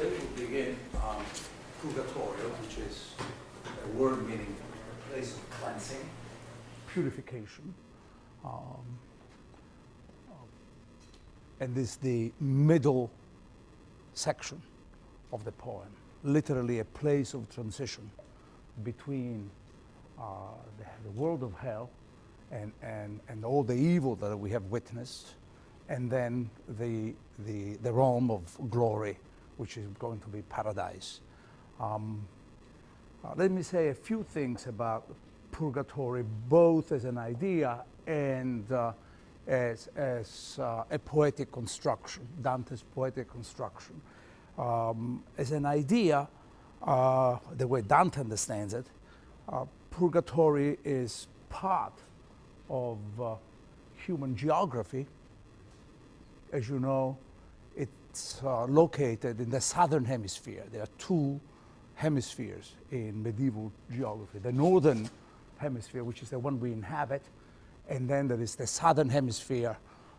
today we begin Purgatory, which is a word meaning place of cleansing, purification. And this is the middle section of the poem, literally a place of transition between the world of hell and all the evil that we have witnessed, and then the realm of glory, which is going to be paradise. Let me say a few things about purgatory, both as an idea and as a poetic construction, Dante's poetic construction. As an idea, the way Dante understands it, purgatory is part of human geography. As you know, it's located in the southern hemisphere. There are two hemispheres in medieval geography. The northern hemisphere, which is the one we inhabit, and then there is the southern hemisphere.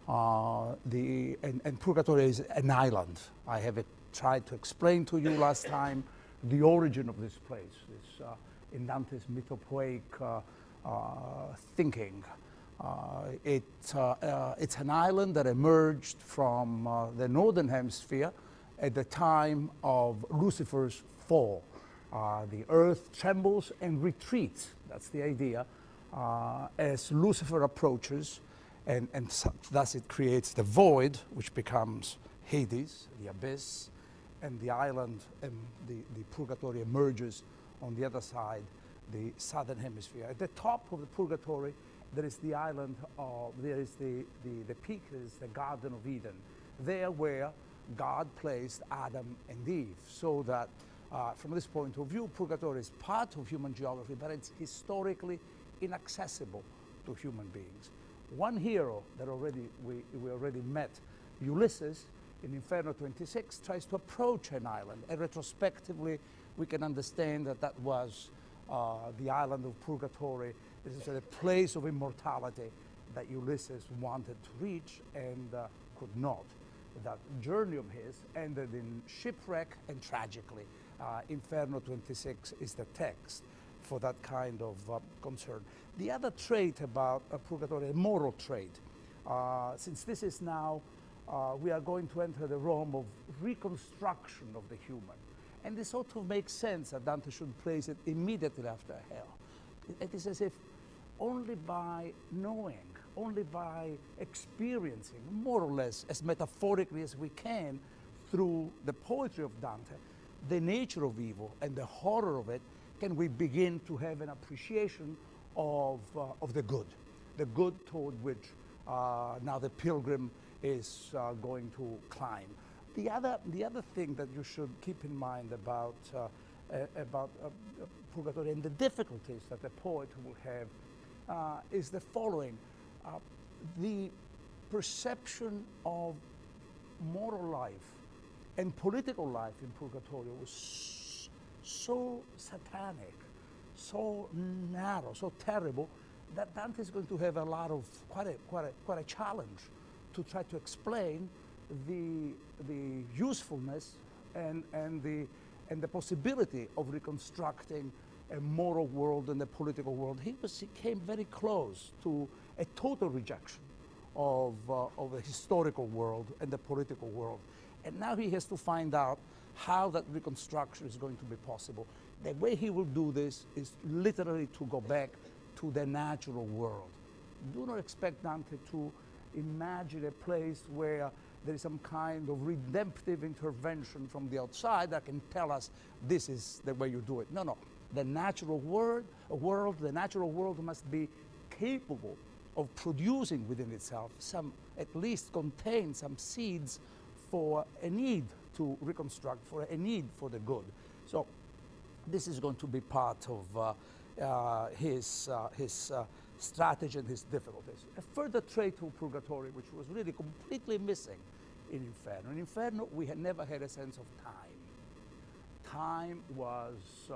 And Purgatory is an island. I have tried to explain to you last time the origin of this place. It's in Dante's mythopoeic thinking. It's an island that emerged from the northern hemisphere at the time of Lucifer's fall. The earth trembles and retreats, that's the idea, as Lucifer approaches, and thus it creates the void, which becomes Hades, the abyss, and the island, and the Purgatory emerges on the other side, the southern hemisphere. At the top of the Purgatory, there is the island of, there is the peak, there is the Garden of Eden, there where God placed Adam and Eve, so that from this point of view, Purgatory is part of human geography, but it's historically inaccessible to human beings. One hero that we already met, Ulysses, in Inferno 26, tries to approach an island, and retrospectively we can understand that that was the island of Purgatory. This is a place of immortality that Ulysses wanted to reach and could not. That journey of his ended in shipwreck and tragically. Inferno 26 is the text for that kind of concern. The other trait about Purgatory, a moral trait, since this is now, we are going to enter the realm of reconstruction of the human. And this sort of makes sense that Dante should place it immediately after hell. It is as if only by knowing, only by experiencing, more or less as metaphorically as we can, through the poetry of Dante, the nature of evil and the horror of it, can we begin to have an appreciation of the good toward which now the pilgrim is going to climb. The other thing that you should keep in mind about Purgatory and the difficulties that the poet will have is the following. The perception of moral life and political life in Purgatory was so satanic, so narrow, so terrible, that Dante is going to have a lot of quite a challenge to try to explain the usefulness and the possibility of reconstructing a moral world and a political world. He came very close to a total rejection of the historical world and the political world. And now he has to find out how that reconstruction is going to be possible. The way he will do this is literally to go back to the natural world. Do not expect Dante to imagine a place where there is some kind of redemptive intervention from the outside that can tell us this is the way you do it. No, no. The natural the natural world must be capable of producing within itself some, at least contain some seeds for a need to reconstruct, for a need for the good. So this is going to be part of his strategy and his difficulties. A further trait of Purgatory, which was really completely missing in Inferno. In Inferno, we had never had a sense of time. Time was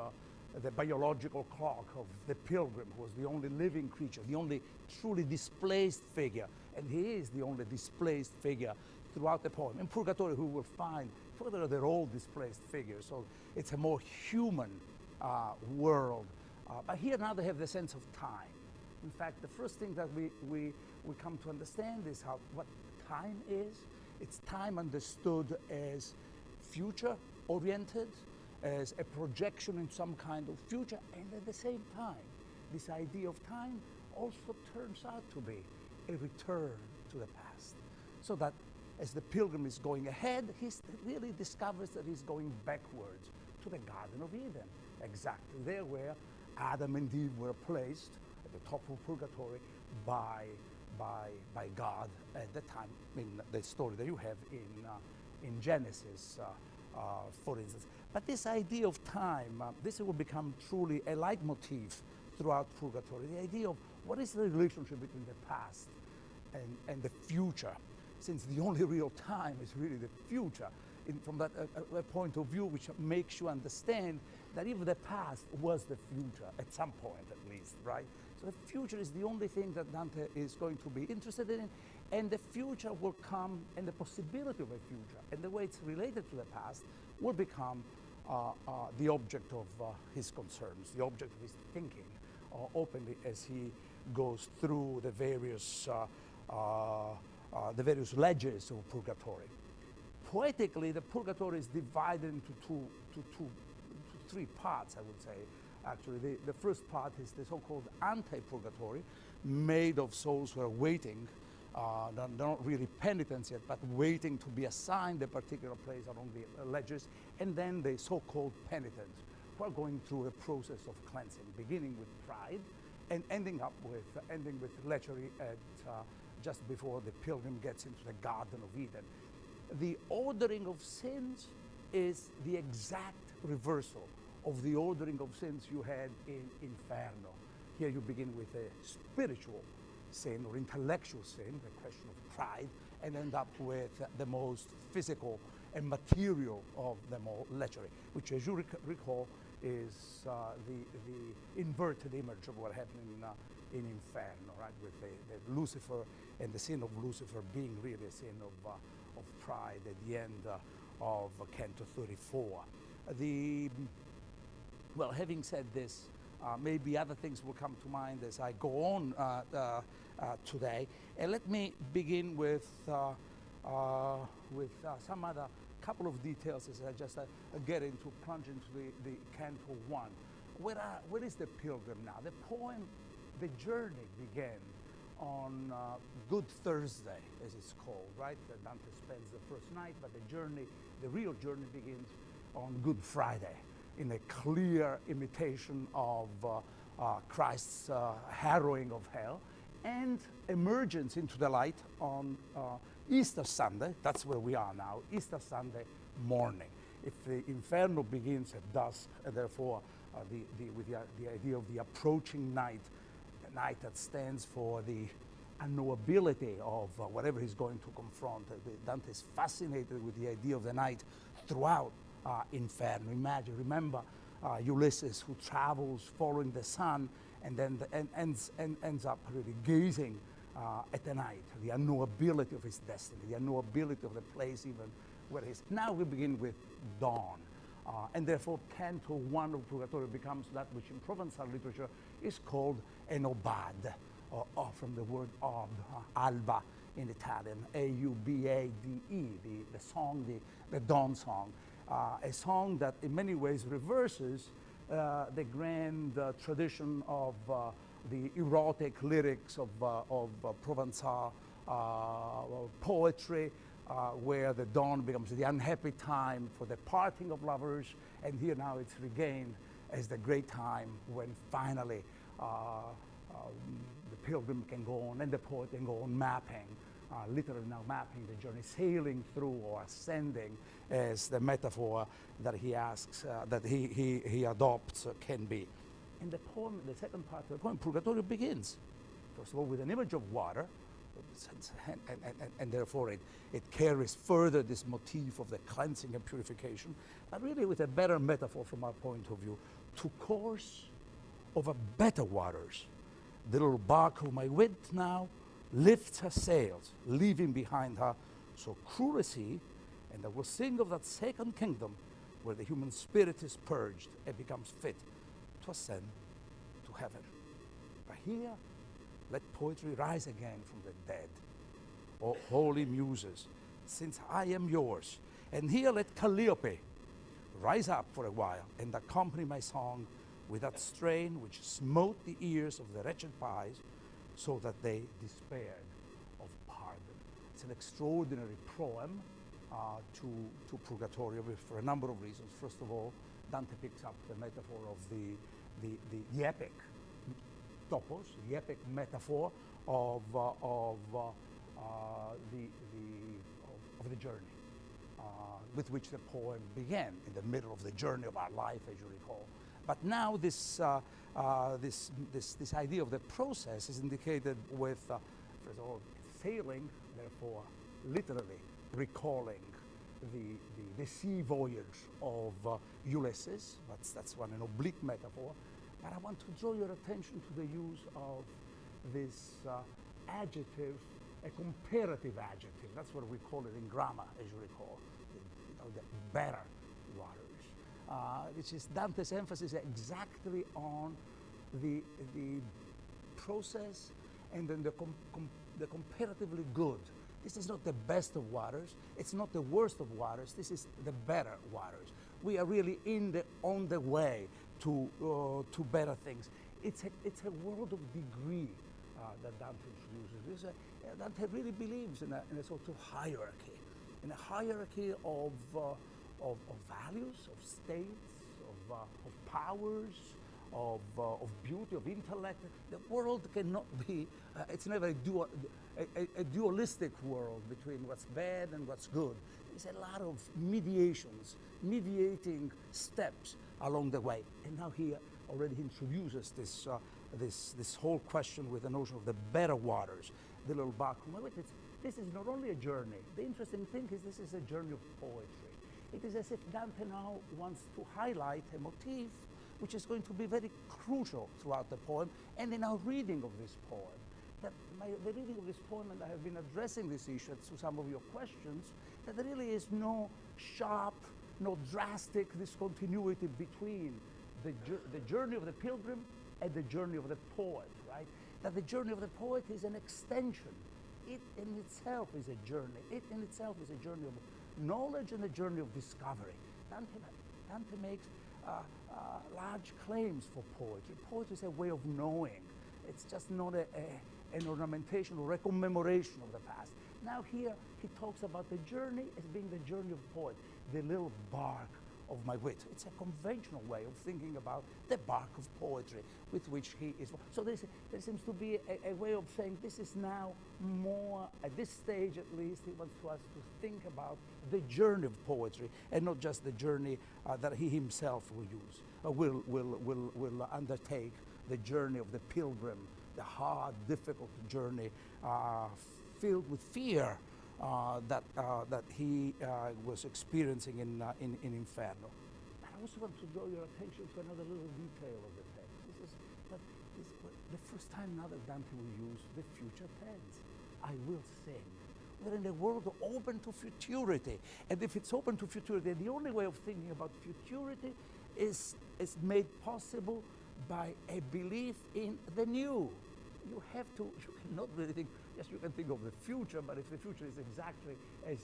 the biological clock of the pilgrim, who was the only living creature, the only truly displaced figure, and he is the only displaced figure throughout the poem. In Purgatory, we will find, Purgatory, they're all displaced figures, so it's a more human world. But here now they have the sense of time. In fact, the first thing that we come to understand is what time is. It's time understood as future-oriented, as a projection in some kind of future, and at the same time, this idea of time also turns out to be a return to the past. So that as the pilgrim is going ahead, he really discovers that he's going backwards to the Garden of Eden, exactly there where Adam and Eve were placed at the top of Purgatory by God at the time, in the story that you have in Genesis, for instance. But this idea of time, this will become truly a leitmotif throughout Purgatory, the idea of what is the relationship between the past and the future, since the only real time is really the future, from that a point of view which makes you understand that even the past was the future at some point at least, right? So the future is the only thing that Dante is going to be interested in, and the future will come, and the possibility of a future, and the way it's related to the past will become the object of his concerns, the object of his thinking openly as he goes through the various ledgers of Purgatory. Poetically, the Purgatory is divided into three parts, I would say. Actually, the first part is the so-called ante-Purgatory, made of souls who are waiting, not really penitents yet, but waiting to be assigned a particular place along the ledgers, and then the so-called penitents, who are going through a process of cleansing, beginning with pride and ending with lechery at just before the pilgrim gets into the Garden of Eden. The ordering of sins is the exact reversal of the ordering of sins you had in Inferno. Here you begin with a spiritual sin or intellectual sin, the question of pride, and end up with the most physical and material of them all, lechery, which, as you recall, is the inverted image of what happened in Inferno, right? With the Lucifer and the sin of Lucifer being really a sin of pride at the end of Canto 34. Well, having said this, maybe other things will come to mind as I go on today. And let me begin with some other couple of details as I just plunge into the Canto I. Where is the pilgrim now? The poem, the journey began on Good Thursday, as it's called, right? Dante spends the first night, but the real journey begins on Good Friday, in a clear imitation of Christ's harrowing of hell, and emergence into the light on Easter Sunday. That's where we are now, Easter Sunday morning. If the Inferno begins at dusk, and therefore with the idea of the approaching night, the night that stands for the unknowability of whatever he's going to confront. Dante is fascinated with the idea of the night throughout Inferno. Remember Ulysses, who travels following the sun and then ends up really gazing at the night, the unknowability of his destiny, the unknowability of the place even where he is. Now we begin with dawn. And therefore, Canto I of Purgatory becomes that which in Provençal literature is called an aubade, or from the word aube, alba in Italian, A-U-B-A-D-E, the song, the dawn song. A song that in many ways reverses the grand tradition of the erotic lyrics of Provençal poetry, where the dawn becomes the unhappy time for the parting of lovers, and here now it's regained as the great time when finally the pilgrim can go on and the poet can go on mapping, literally now mapping the journey, sailing through or ascending, as the metaphor that he asks, that he adopts can be. And the poem, the second part of the poem, Purgatory, begins, first of all, with an image of water, and therefore it carries further this motif of the cleansing and purification, but really with a better metaphor from our point of view, to course over better waters. The little bark of my wit now lifts her sails, leaving behind her So cruel is he, and I will sing of that second kingdom where the human spirit is purged and becomes fit to ascend to heaven. But here, let poetry rise again from the dead. O holy muses, since I am yours, and here let Calliope rise up for a while and accompany my song with that strain which smote the ears of the wretched pies, so that they despaired of pardon. It's an extraordinary poem to Purgatory for a number of reasons. First of all, Dante picks up the metaphor of the epic topos, the epic metaphor of the journey with which the poem began, in the middle of the journey of our life, as you recall. But now this idea of the process is indicated with, first of all, sailing, therefore literally recalling the sea voyage of Ulysses. That's one, an oblique metaphor. But I want to draw your attention to the use of this adjective, a comparative adjective. That's what we call it in grammar, as you recall, the better waters, which is Dante's emphasis exactly on the process and then the comparatively good. This is not the best of waters. It's not the worst of waters. This is the better waters. We are really on the way to better things. It's a world of degree that Dante introduces. Dante really believes in a sort of hierarchy, in a hierarchy of values, of states, of powers, of beauty, of intellect. The world cannot be, it's never a dualistic world between what's bad and what's good. There's a lot of mediating steps along the way. And now he already introduces this whole question with the notion of the better waters, the little background. This is not only a journey. The interesting thing is this is a journey of poetry. It is as if Dante now wants to highlight a motif which is going to be very crucial throughout the poem and in our reading of this poem. The reading of this poem, and I have been addressing this issue to some of your questions, that there really is no sharp, no drastic discontinuity between the journey of the pilgrim and the journey of the poet, right? That the journey of the poet is an extension. It in itself is a journey. It in itself is a journey of knowledge and a journey of discovery. Dante makes large claims for poetry. Poetry is a way of knowing. It's just not an ornamentation or a commemoration of the past. Now here he talks about the journey as being the journey of the poet, the little bark of my wit. It's a conventional way of thinking about the bark of poetry with which he is. So there seems to be a way of saying this is now more, at this stage at least, he wants us to think about the journey of poetry and not just the journey that he himself will undertake, the journey of the pilgrim, the hard, difficult journey filled with fear that he was experiencing in Inferno. But I also want to draw your attention to another little detail of the text. This is the first time now that Dante will use the future tense. I will sing. We're in a world open to futurity. And if it's open to futurity, the only way of thinking about futurity is made possible by a belief in the new. You cannot really think, yes, you can think of the future, but if the future is exactly as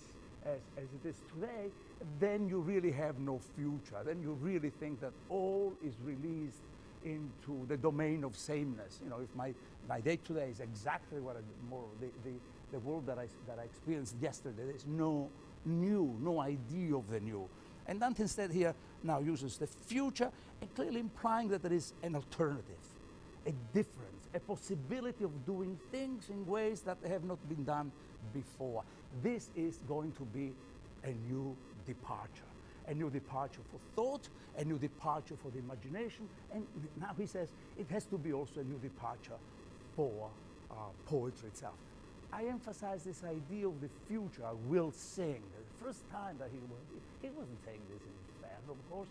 it is today, then you really have no future. Then you really think that all is released into the domain of sameness. You know, if my day today is exactly what the world that I experienced yesterday, there's no new, no idea of the new. And Dante instead here now uses the future and clearly implying that there is an alternative, a difference, a possibility of doing things in ways that have not been done before. This is going to be a new departure for thought, a new departure for the imagination, and now he says it has to be also a new departure for poetry itself. I emphasize this idea of the future, I will sing. The first time that he wasn't saying this in Inferno, of course.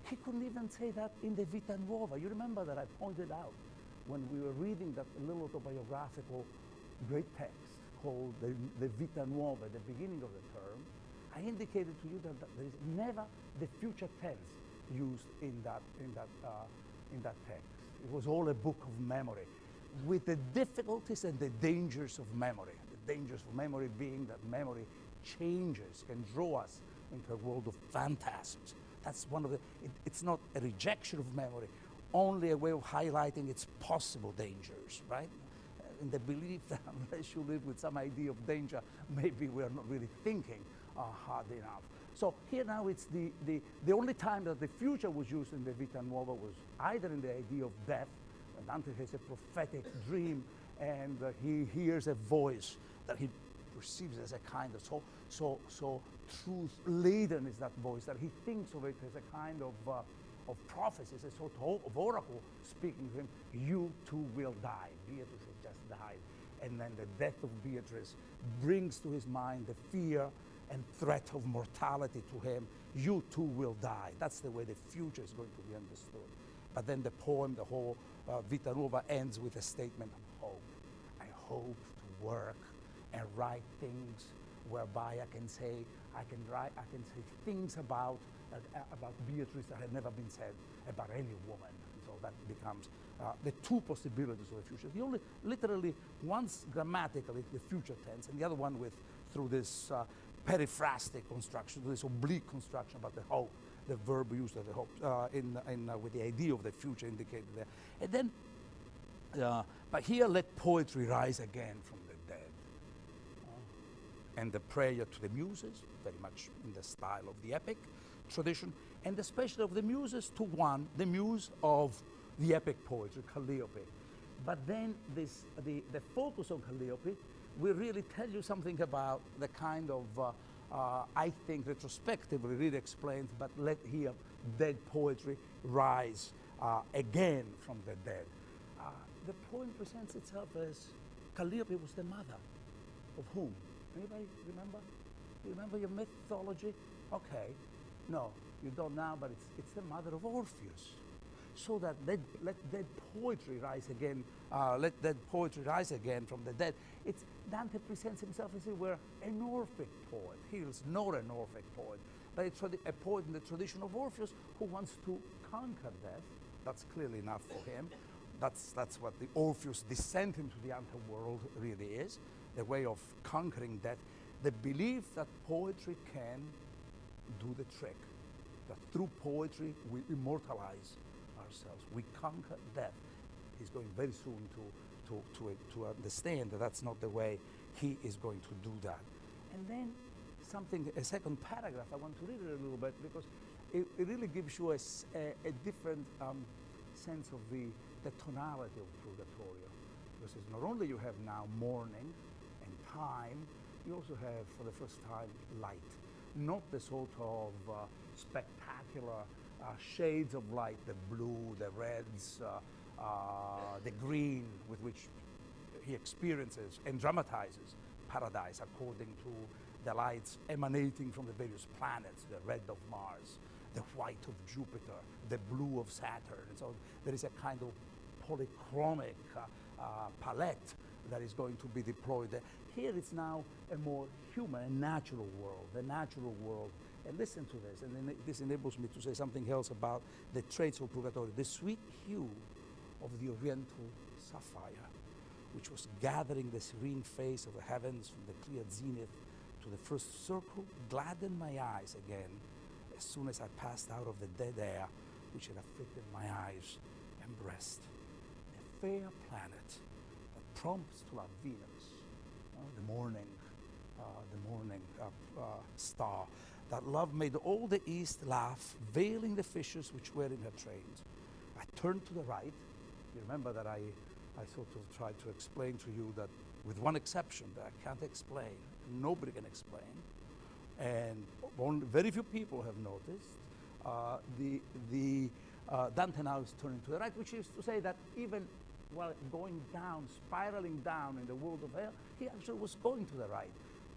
He couldn't even say that in the Vita Nuova. You remember that I pointed out when we were reading that little autobiographical great text called the Vita Nuova at the beginning of the term, I indicated to you that there is never the future tense used in that text. It was all a book of memory, with the difficulties and the dangers of memory. The dangers of memory being that memory changes, can draw us into a world of phantasms. That's one of the, it's not a rejection of memory, only a way of highlighting its possible dangers, right? In the belief that unless you live with some idea of danger, maybe we're not really thinking hard enough. So here now it's the only time that the future was used in the Vita Nuova was either in the idea of death, when Dante has a prophetic dream and he hears a voice that he perceives as a kind of, so truth-laden is that voice that he thinks of it as a kind of prophecy, as a sort of oracle speaking to him. You too will die. Beatrice has just died. And then the death of Beatrice brings to his mind the fear and threat of mortality to him. You too will die. That's the way the future is going to be understood. But then the poem, the whole Vita Nuova ends with a statement of hope. I hope to work and write things whereby I can say things about Beatrice that had never been said about any woman. So that becomes the two possibilities of the future. The only, literally, one's grammatically the future tense, and the other one through this periphrastic construction, this oblique construction about the hope, the verb used as the hope, with the idea of the future indicated there. And then, but here, let poetry rise again from the dead. And the prayer to the muses, very much in the style of the epic tradition, and especially of the muses to one, the muse of the epic poetry, Calliope. But then the focus on Calliope will really tell you something about the kind of, I think retrospectively really explains, but let here dead poetry rise again from the dead. The poem presents itself as Calliope was the mother of whom? Anybody remember? You remember your mythology? Okay. No, you don't now, but it's the mother of Orpheus. So that let dead poetry rise again, let dead poetry rise again from the dead. Dante presents himself as if he were an Orphic poet. He is not an Orphic poet, but a poet in the tradition of Orpheus who wants to conquer death. That's clearly enough for him. That's what the Orpheus descent into the underworld really is, the way of conquering death, the belief that poetry can do the trick, that through poetry we immortalize ourselves, we conquer death. He's going very soon to understand that that's not the way he is going to do that. And then a second paragraph, I want to read it a little bit because it really gives you a different sense of the tonality of Purgatorio. Because not only you have now mourning and time, you also have for the first time light. Not the sort of spectacular shades of light, the blue, the reds, the green with which he experiences and dramatizes paradise according to the lights emanating from the various planets, the red of Mars, the white of Jupiter, the blue of Saturn. And so there is a kind of polychromic palette that is going to be deployed there. Here it's now a more human and natural world, the natural world. And listen to this, and then this enables me to say something else about the traits of Purgatorio. The sweet hue of the oriental sapphire, which was gathering the serene face of the heavens from the clear zenith to the first circle, gladdened my eyes again as soon as I passed out of the dead air which had afflicted my eyes and breast. The fair planet that prompts to love Venus, the morning star, that love made all the east laugh, veiling the fishes which were in her trains. I turned to the right. You remember that I sort of tried to explain to you that with one exception that I can't explain, nobody can explain, and only very few people have noticed, Dante now is turning to the right, which is to say that even while going down, spiraling down in the world of hell, he actually was going to the right,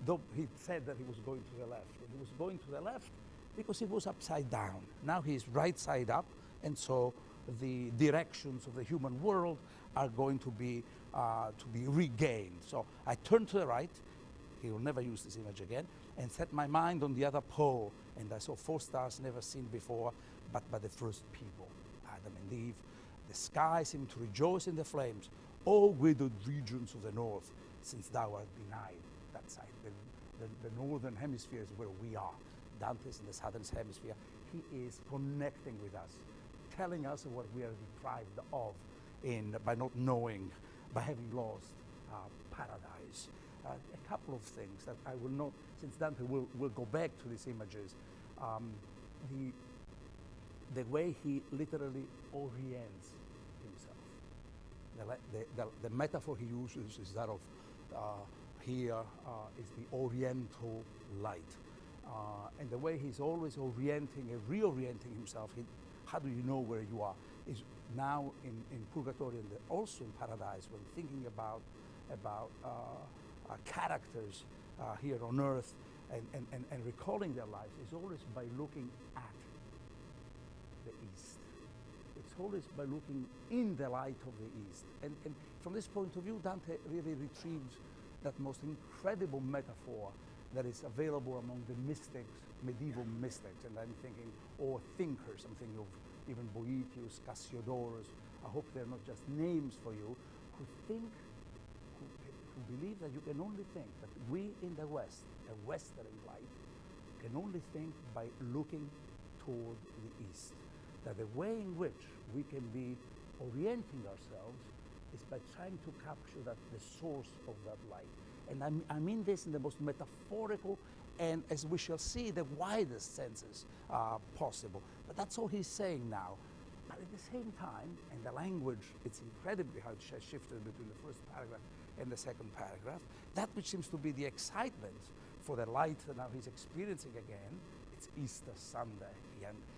though he said that he was going to the left. He was going to the left because he was upside down. Now he is right side up, and so the directions of the human world are going to be to be regained. So I turned to the right, he will never use this image again, and set my mind on the other pole, and I saw 4 stars never seen before, but by the first people, Adam and Eve. The sky seemed to rejoice in the flames. O widowed regions of the north, since thou art denied that side. The northern hemisphere is where we are. Dantes in the southern hemisphere. He is connecting with us, telling us what we are deprived of by not knowing, by having lost paradise. A couple of things that I will not, since Dante will go back to these images, the way he literally orients himself. The metaphor he uses is that of here is the oriental light. And the way he's always orienting and reorienting himself, how do you know where you are, is now in Purgatory and also in Paradise, when thinking about characters here on earth and recalling their lives, is always by looking at the East. It's always by looking in the light of the East. And from this point of view, Dante really retrieves that most incredible metaphor that is available among the mystics, medieval mystics, and I'm thinking, or thinkers, I'm thinking of even Boetius, Cassiodorus. I hope they're not just names for you, who think, who believe that you can only think, that we in the West, a Western light, can only think by looking toward the East. That the way in which we can be orienting ourselves is by trying to capture the source of that light. And I mean this in the most metaphorical and, as we shall see, the widest senses possible. But that's all he's saying now. But at the same time, and the language, it's incredibly how it has shifted between the first paragraph and the second paragraph. That which seems to be the excitement for the light that now he's experiencing again, it's Easter Sunday.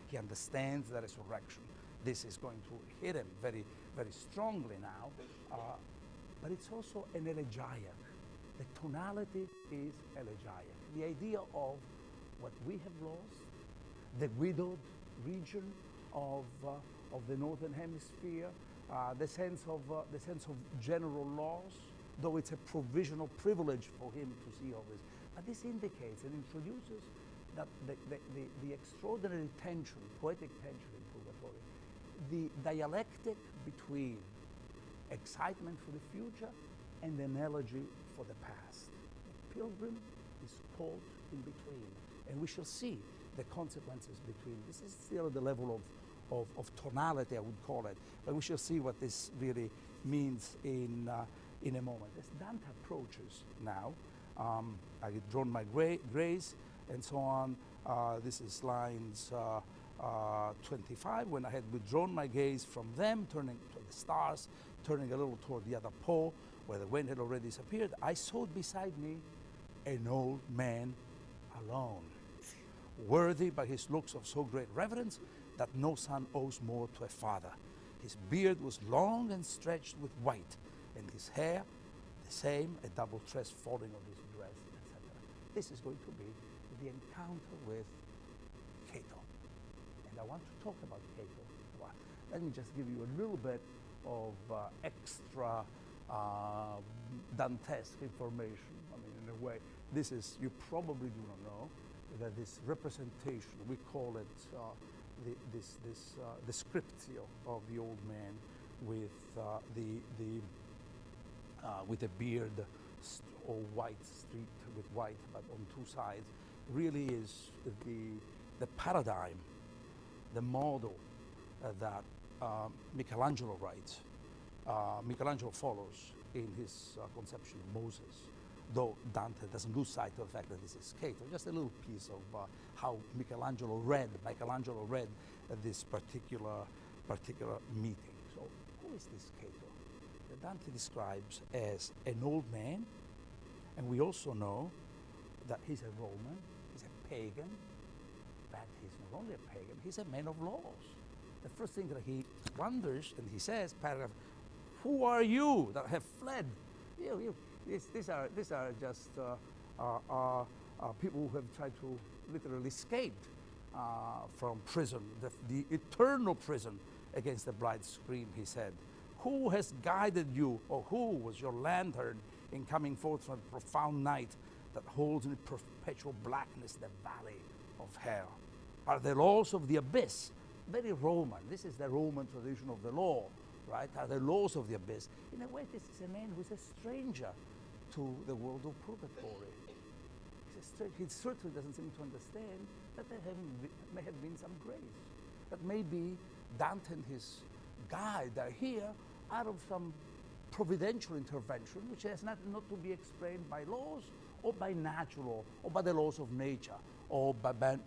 He understands the resurrection. This is going to hit him very, very strongly now. But it's also an elegiac. The tonality is elegiac. The idea of what we have lost, the widowed region of the northern hemisphere, the sense of general loss, though it's a provisional privilege for him to see all this. But this indicates and introduces that the extraordinary tension, poetic tension in Purgatory, the dialectic between excitement for the future and an elegy for the past. The pilgrim is caught in between, and we shall see the consequences between. This is still at the level of tonality, I would call it, but we shall see what this really means in a moment. As Dante approaches now, I had drawn my grays and so on. This is lines 25, when I had withdrawn my gaze from them, turning to the stars, turning a little toward the other pole, where the wind had already disappeared, I saw beside me an old man alone, worthy by his looks of so great reverence that no son owes more to a father. His beard was long and stretched with white, and his hair the same, a double tress falling on his dress, etc. This is going to be the encounter with Cato. And I want to talk about Cato. Well, let me just give you a little bit of extra Dantesque information. I mean, in a way, this is, you probably do not know, that this representation, we call it the scriptio of the old man with a beard all white, streaked with white, but on two sides, really is the paradigm, the model that Michelangelo writes. Michelangelo follows in his conception of Moses, though Dante doesn't lose sight of the fact that this is Cato. Just a little piece of how Michelangelo read this particular meeting. So, who is this Cato? That Dante describes as an old man, and we also know that he's a Roman, he's a pagan, but he's not only a pagan, he's a man of laws. The first thing that he wonders, and he says, paragraph, who are you that have fled? These are just people who have tried to literally escape from prison, the eternal prison against the bride's scream, he said. Who has guided you, or who was your lantern in coming forth from the profound night that holds in perpetual blackness the valley of hell? Are the laws of the abyss? Very Roman. This is the Roman tradition of the law, right? Are the laws of the abyss? In a way, this is a man who is a stranger to the world of purgatory. He certainly doesn't seem to understand that there may have been some grace. That maybe Dante and his guide are here out of some providential intervention, which has not to be explained by laws or by natural or by the laws of nature or by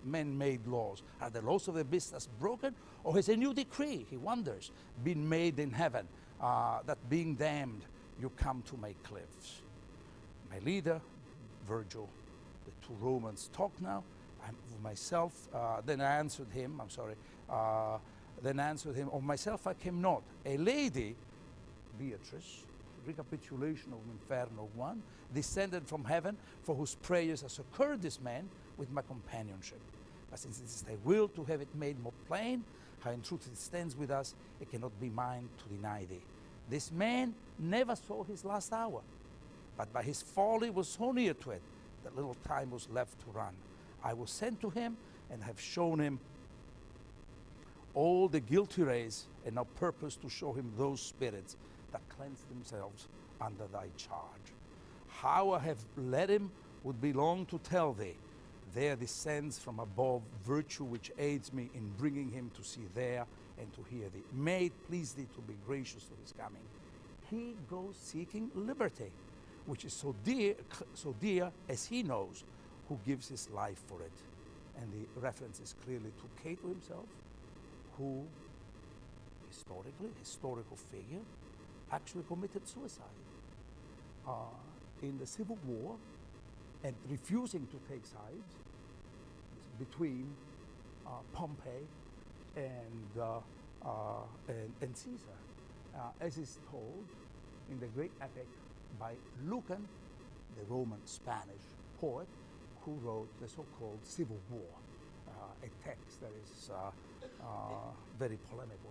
man-made laws. Are the laws of the abyss broken, or has a new decree, he wonders, been made in heaven, that being damned, you come to my cliffs? My leader, Virgil, the two Romans talk now. I'm of myself, then I answered him, of myself I came not. A lady, Beatrice, recapitulation of Inferno 1, descended from heaven, for whose prayers I succored this man with my companionship. But since it is thy will to have it made more plain, how in truth it stands with us, it cannot be mine to deny thee. This man never saw his last hour, but by his folly was so near to it that little time was left to run. I was sent to him and have shown him all the guilty rays, and now purpose to show him those spirits that cleanse themselves under thy charge. How I have led him would belong to tell thee. There descends from above virtue which aids me in bringing him to see there and to hear thee. May it please thee to be gracious to his coming. He goes seeking liberty, which is so dear as he knows, who gives his life for it. And the reference is clearly to Cato himself, who historical figure, actually committed suicide in the Civil War, and refusing to take sides between Pompey and Caesar, as is told in the great epic by Lucan, the Roman Spanish poet, who wrote the so-called Civil War, a text that is very polemical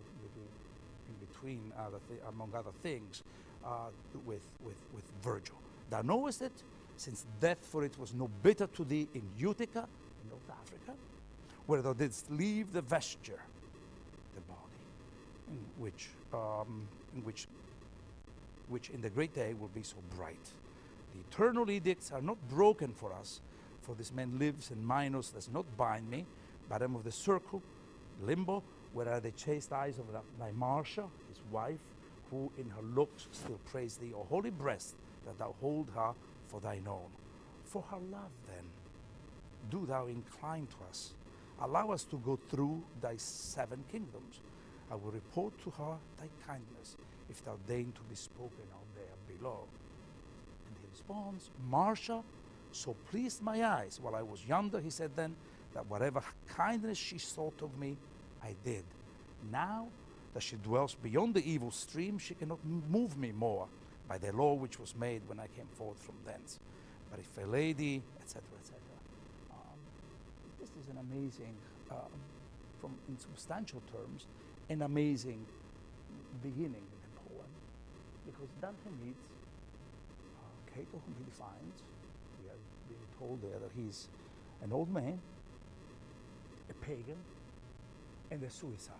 among other things, with Virgil. Thou knowest it, since death for it was no bitter to thee in Utica, in North Africa, where thou didst leave the vesture, the body, which in the great day will be so bright. The eternal edicts are not broken for us, for this man lives, and Minos does not bind me, but am of the circle, limbo, where are the chaste eyes of thy Marcia, his wife, who in her looks still praise thee, O holy breast, that thou hold her for thine own. For her love, then, do thou incline to us. Allow us to go through thy 7 kingdoms. I will report to her thy kindness, if thou deign to be spoken of there below. And he responds, Marcia so pleased my eyes while I was yonder, he said then, that whatever kindness she sought of me, I did. Now that she dwells beyond the evil stream, she cannot move me more by the law which was made when I came forth from thence. But if a lady, etc., etc. This is an amazing, in substantial terms, an amazing beginning in the poem, because Dante meets Cato, whom he defines. We are being told there that he's an old man, a pagan, and a suicide.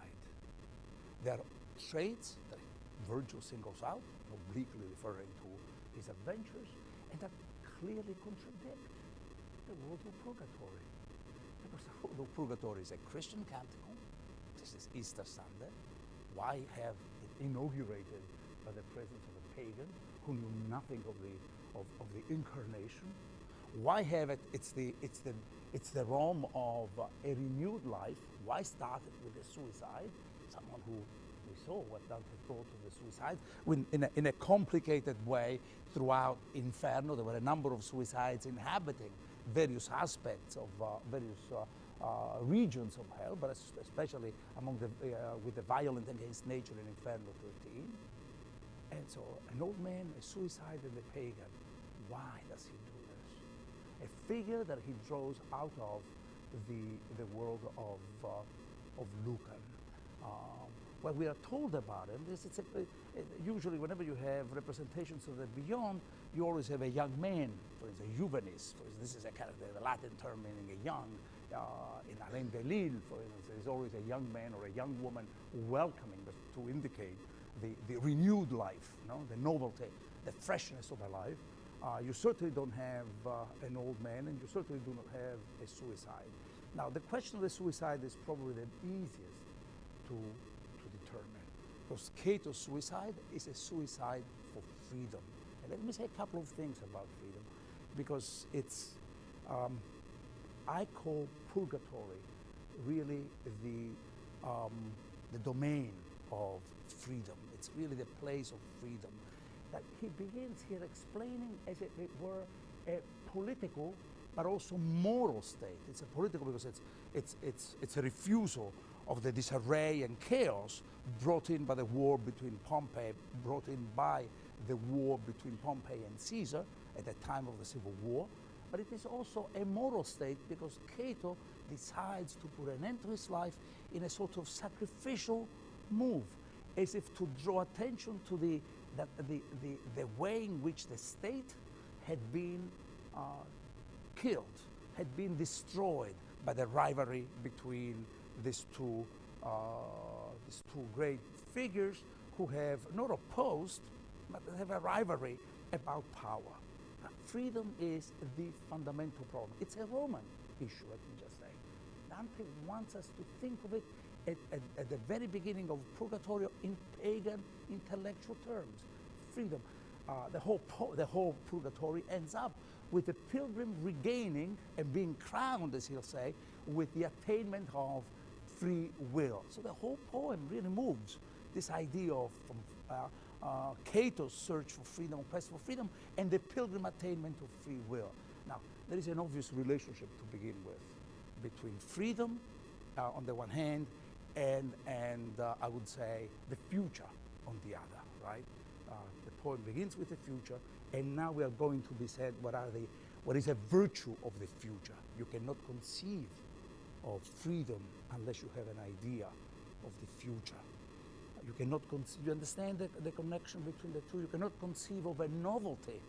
There are traits that Virgil singles out, obliquely referring to his adventures, and that clearly contradict the world of purgatory. Because the world of purgatory is a Christian canticle. This is Easter Sunday. Why have it inaugurated by the presence of a pagan who knew nothing of the incarnation? Why have it? It's the realm of a renewed life. Why start it with a suicide? Someone who we saw what Dante thought of the suicide in a complicated way throughout Inferno. There were a number of suicides inhabiting various aspects of various regions of hell, but especially among with the violent against nature in Inferno 13. And so an old man, a suicide, and a pagan. Why does he do this? A figure that he draws out of the world of Lucan, what we are told about him is usually whenever you have representations of the beyond, you always have a young man, for instance, a juvenis. For instance, this is a character, the Latin term meaning a young. In Alain Delille, for instance, there is always a young man or a young woman welcoming to indicate the renewed life, the novelty, the freshness of a life. You certainly don't have an old man, and you certainly do not have a suicide. Now, the question of the suicide is probably the easiest to determine, because Cato's suicide is a suicide for freedom. And let me say a couple of things about freedom, because it's, I call Purgatory really the domain of freedom. It's really the place of freedom. That he begins here explaining as if it were a political but also moral state. It's a political because it's a refusal of the disarray and chaos brought in by the war between Pompey, brought in by the war between Pompey and Caesar at the time of the Civil War. But it is also a moral state because Cato decides to put an end to his life in a sort of sacrificial move, as if to draw attention to the way in which the state had been killed, had been destroyed by the rivalry between these two great figures who have not opposed, but have a rivalry about power. Freedom is the fundamental problem. It's a Roman issue, let me just say. Dante wants us to think of it at the very beginning of Purgatory in pagan intellectual terms. Freedom. The whole Purgatory ends up with the pilgrim regaining and being crowned, as he'll say, with the attainment of free will. So the whole poem really moves this idea of Cato's search for freedom, quest for freedom, and the pilgrim attainment of free will. Now, there is an obvious relationship to begin with between freedom on the one hand and I would say the future on the other, right? The poem begins with the future, and now we are going to be said what is a virtue of the future. You cannot conceive of freedom unless you have an idea of the future. You cannot conceive, you understand the connection between the two? You cannot conceive of a novelty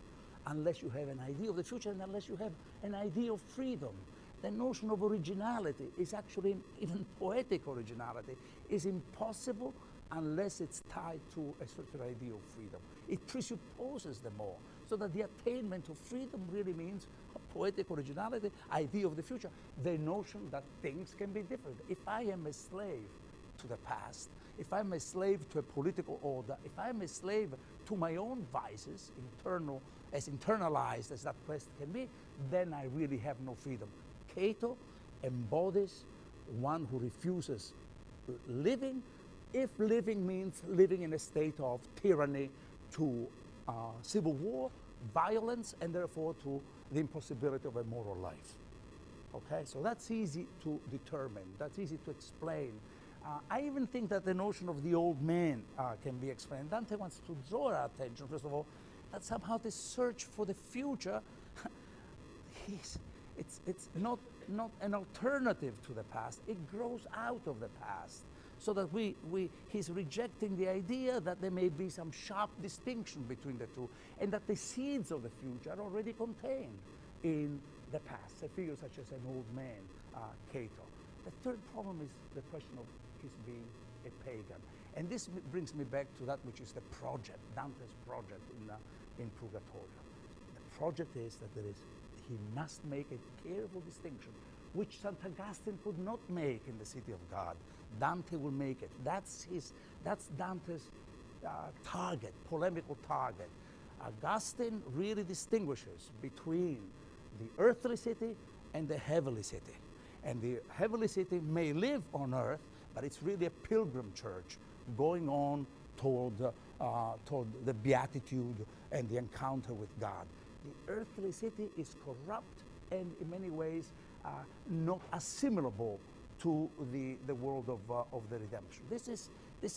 unless you have an idea of the future and unless you have an idea of freedom. The notion of originality is actually, even poetic originality, is impossible unless it's tied to a certain idea of freedom. It presupposes them all, so that the attainment of freedom really means a poetic originality, idea of the future, the notion that things can be different. If I am a slave to the past, if I'm a slave to a political order, if I'm a slave to my own vices, as internalized as that quest can be, then I really have no freedom. Cato embodies one who refuses living, if living means living in a state of tyranny to civil war, violence, and therefore to the impossibility of a moral life. Okay, so that's easy to determine, that's easy to explain. I even think that the notion of the old man can be explained. Dante wants to draw our attention, first of all, that somehow this search for the future, it's not an alternative to the past, it grows out of the past. So that he's rejecting the idea that there may be some sharp distinction between the two, and that the seeds of the future are already contained in the past. A figure such as an old man, Cato. The third problem is the question of his being a pagan. And this brings me back to that which is the project, Dante's project in Purgatorio. The project is that he must make a careful distinction, which St. Augustine could not make in the City of God. Dante will make it. That's Dante's target, polemical target. Augustine really distinguishes between the earthly city and the heavenly city. And the heavenly city may live on earth, but it's really a pilgrim church going on toward the beatitude and the encounter with God. The earthly city is corrupt and in many ways not assimilable to the world of the redemption. This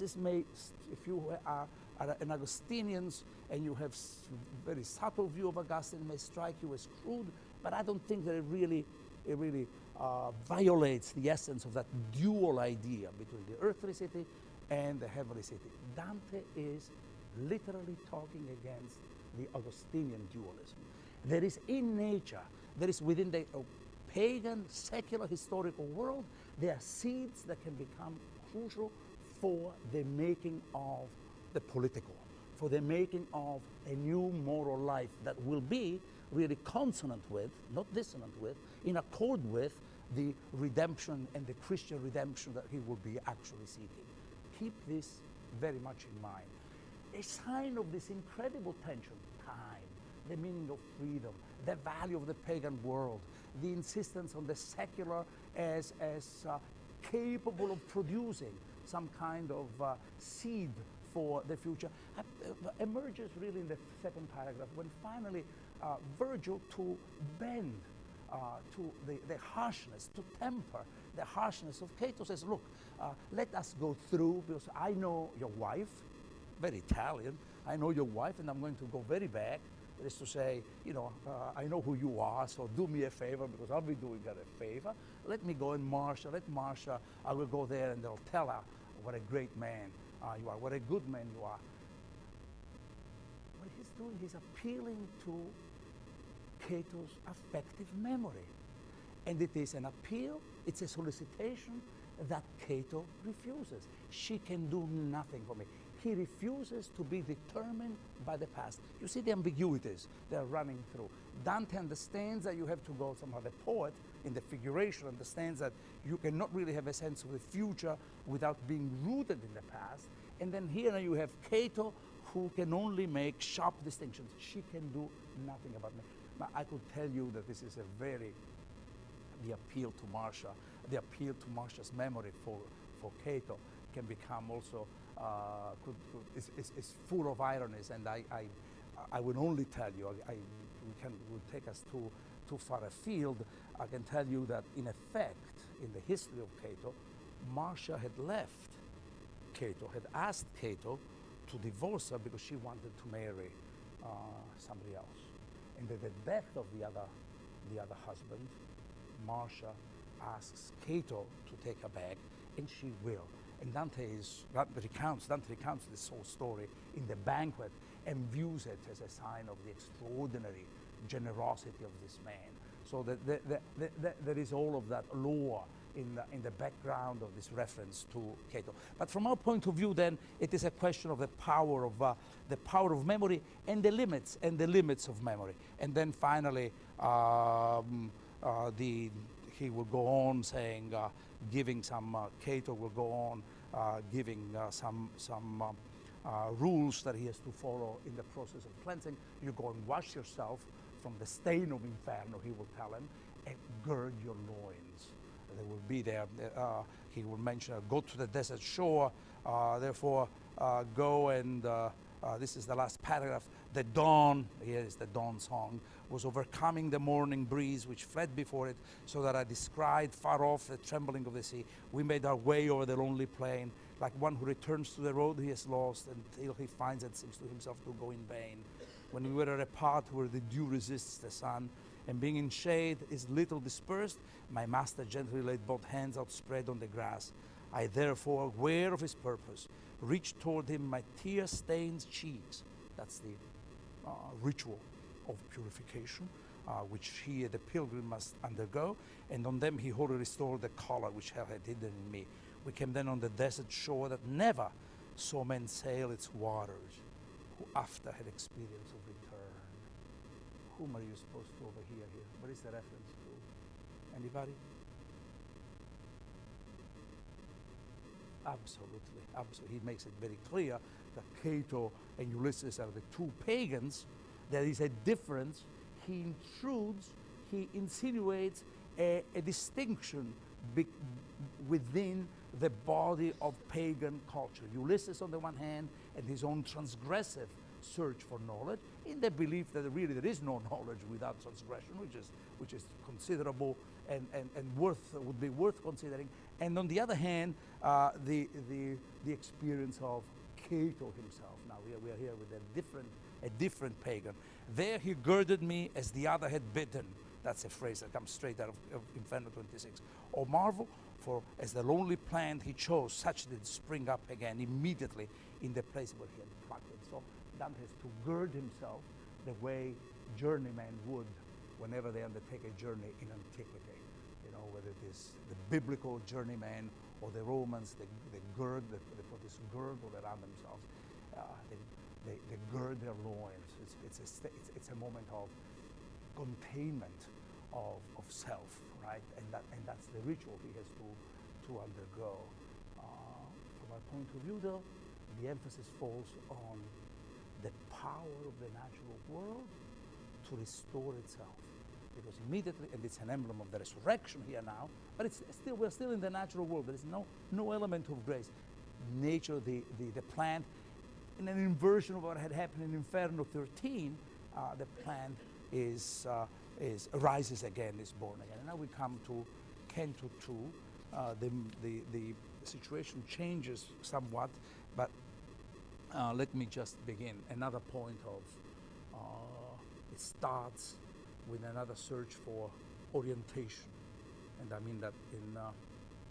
is made, if you are an Augustinian and you have very subtle view of Augustine, may strike you as crude, but I don't think that it really violates the essence of that dual idea between the earthly city and the heavenly city. Dante is literally talking against the Augustinian dualism. There is in nature, there is within the pagan, secular, historical world, there are seeds that can become crucial for the making of the political, for the making of a new moral life that will be really consonant with, not dissonant with, in accord with the redemption and the Christian redemption that he will be actually seeking. Keep this very much in mind. A sign of this incredible tension, time, the meaning of freedom, the value of the pagan world, the insistence on the secular as capable of producing some kind of seed for the future, emerges really in the second paragraph, when finally Virgil, to bend to the harshness, to temper the harshness of Cato, says, look, let us go through, because I know your wife, very Italian, I know your wife, and I'm going to go very back. That is to say, I know who you are, so do me a favor, because I'll be doing her a favor. Let me go and let Marcia, I will go there and they'll tell her what a great man you are, what a good man you are. What he's doing, he's appealing to Cato's affective memory. And it is an appeal, it's a solicitation that Cato refuses. She can do nothing for me. He refuses to be determined by the past. You see the ambiguities they're running through. Dante understands that you have to go somehow. The poet, in the figuration, understands that you cannot really have a sense of the future without being rooted in the past. And then here you have Cato, who can only make sharp distinctions. She can do nothing about me. But I could tell you that this is the appeal to Marcia, the appeal to Marcia's memory for Cato can become also, is full of ironies, and I will only tell you, will take us too far afield. I can tell you that in effect, in the history of Cato, Marcia had left Cato, had asked Cato to divorce her because she wanted to marry somebody else. And at the death of the other husband, Marcia asks Cato to take her back, and she will. And Dante recounts this whole story in the banquet and views it as a sign of the extraordinary generosity of this man. So that there is all of that lore in the background of this reference to Cato. But from our point of view, then, it is a question of the power of memory and the limits of memory. And then finally, he will go on saying, giving some, Cato will go on giving some rules that he has to follow in the process of cleansing. You go and wash yourself from the stain of inferno, he will tell him, and gird your loins. They will be there. He will mention, go to the desert shore, therefore go and, this is the last paragraph, the dawn, here is the dawn song, was overcoming the morning breeze which fled before it, so that I descried far off the trembling of the sea. We made our way over the lonely plain, like one who returns to the road he has lost until he finds it seems to himself to go in vain. When we were at a part where the dew resists the sun, and being in shade is little dispersed, my master gently laid both hands outspread on the grass. I therefore, aware of his purpose, reached toward him my tear-stained cheeks. That's the ritual of purification, which he, the pilgrim, must undergo, and on them he wholly restored the color which hell had hidden in me. We came then on the desert shore that never saw men sail its waters, who after had experience of return. Whom are you supposed to overhear here? What is the reference to? Anybody? Absolutely. He makes it very clear that Cato and Ulysses are the two pagans. There is a difference. He intrudes, he insinuates a distinction within the body of pagan culture. Ulysses on the one hand, and his own transgressive search for knowledge, in the belief that really there is no knowledge without transgression, which is considerable and would be worth considering. And on the other hand, the experience of Cato himself. Now we are here with a different pagan. There he girded me as the other had bitten. That's a phrase that comes straight out of Inferno 26. Oh, marvel, For as the lonely plant he chose, such did spring up again immediately in the place where he had plucked it. So Dante has to gird himself the way journeymen would whenever they undertake a journey in antiquity. You know, whether it is the biblical journeyman or the Romans, they gird, they put this girdle around themselves. They gird their loins. It's a moment of containment of self, right? And that's the ritual he has to undergo. From my point of view, though, the emphasis falls on the power of the natural world to restore itself. Because immediately, and it's an emblem of the resurrection here now, but we're still in the natural world. There is no element of grace. Nature, the plant, in an inversion of what had happened in Inferno 13, the plant rises again, is born again. And now we come to Canto II. The situation changes somewhat, but let me just begin. Another point of it starts with another search for orientation, and I mean that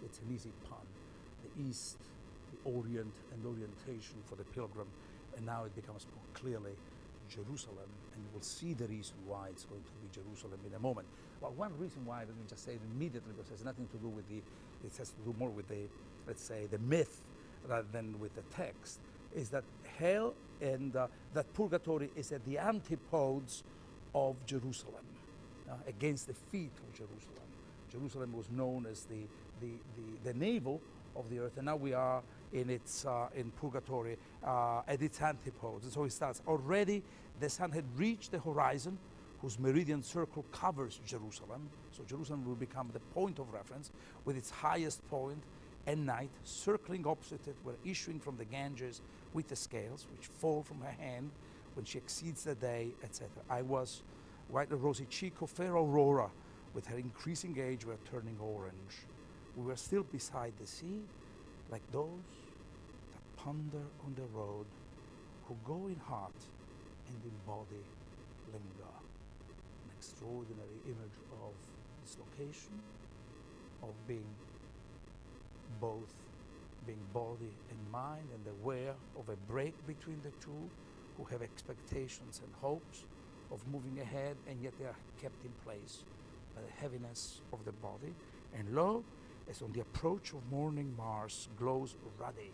it's an easy pun. The East, the Orient, and orientation for the pilgrim, and now it becomes more clearly Jerusalem, and we'll see the reason why it's going to be Jerusalem in a moment. Well, one reason why, let me just say it immediately, because it has nothing to do with it has to do more with the, let's say, the myth rather than with the text, is that hell and that purgatory is at the antipodes of Jerusalem, against the feet of Jerusalem. Jerusalem was known as the navel of the earth, and now we are in its in purgatory at its antipodes. And so it starts. Already the sun had reached the horizon, whose meridian circle covers Jerusalem. So Jerusalem will become the point of reference, with its highest point. And night, circling opposite it, were issuing from the Ganges with the scales, which fall from her hand when she exceeds the day, etc. I was white a rosy cheek of fair Aurora, with her increasing age were turning orange. We were still beside the sea, like those that ponder on the road, who go in heart and in body linger. An extraordinary image of dislocation, of being body and mind, and aware of a break between the two, who have expectations and hopes of moving ahead, and yet they are kept in place by the heaviness of the body. And lo, as on the approach of morning Mars glows ruddy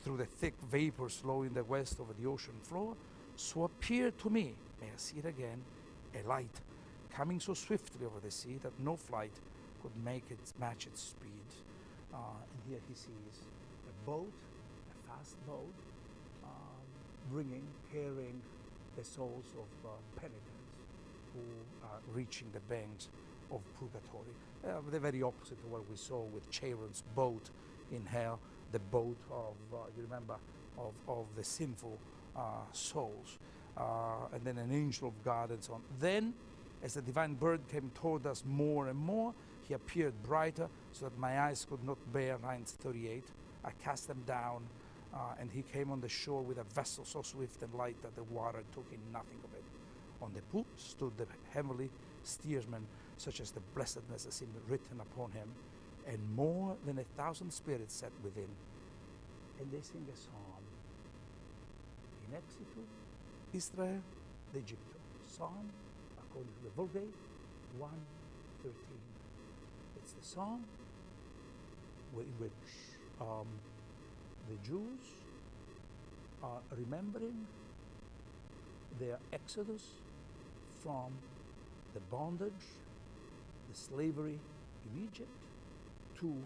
through the thick vapors low in the west over the ocean floor, so appeared to me, may I see it again, a light coming so swiftly over the sea that no flight could match its speed. And here he sees a boat, a fast boat, carrying the souls of penitents who are reaching the banks of purgatory. The very opposite of what we saw with Charon's boat in hell, the boat of, you remember, of the sinful souls. And then an angel of God and so on. Then, as the divine bird came toward us more and more, he appeared brighter, so that my eyes could not bear, lines 38. I cast them down, and he came on the shore with a vessel so swift and light that the water took in nothing of it. On the poop stood the heavenly steersman, such as the blessedness that seemed written upon him, and more than 1,000 spirits sat within. And they sing a psalm. In exitu, Israel, the Egypto. Psalm, according to the Vulgate, 1:13. It's the psalm in which the Jews are remembering their exodus from the bondage, the slavery in Egypt, to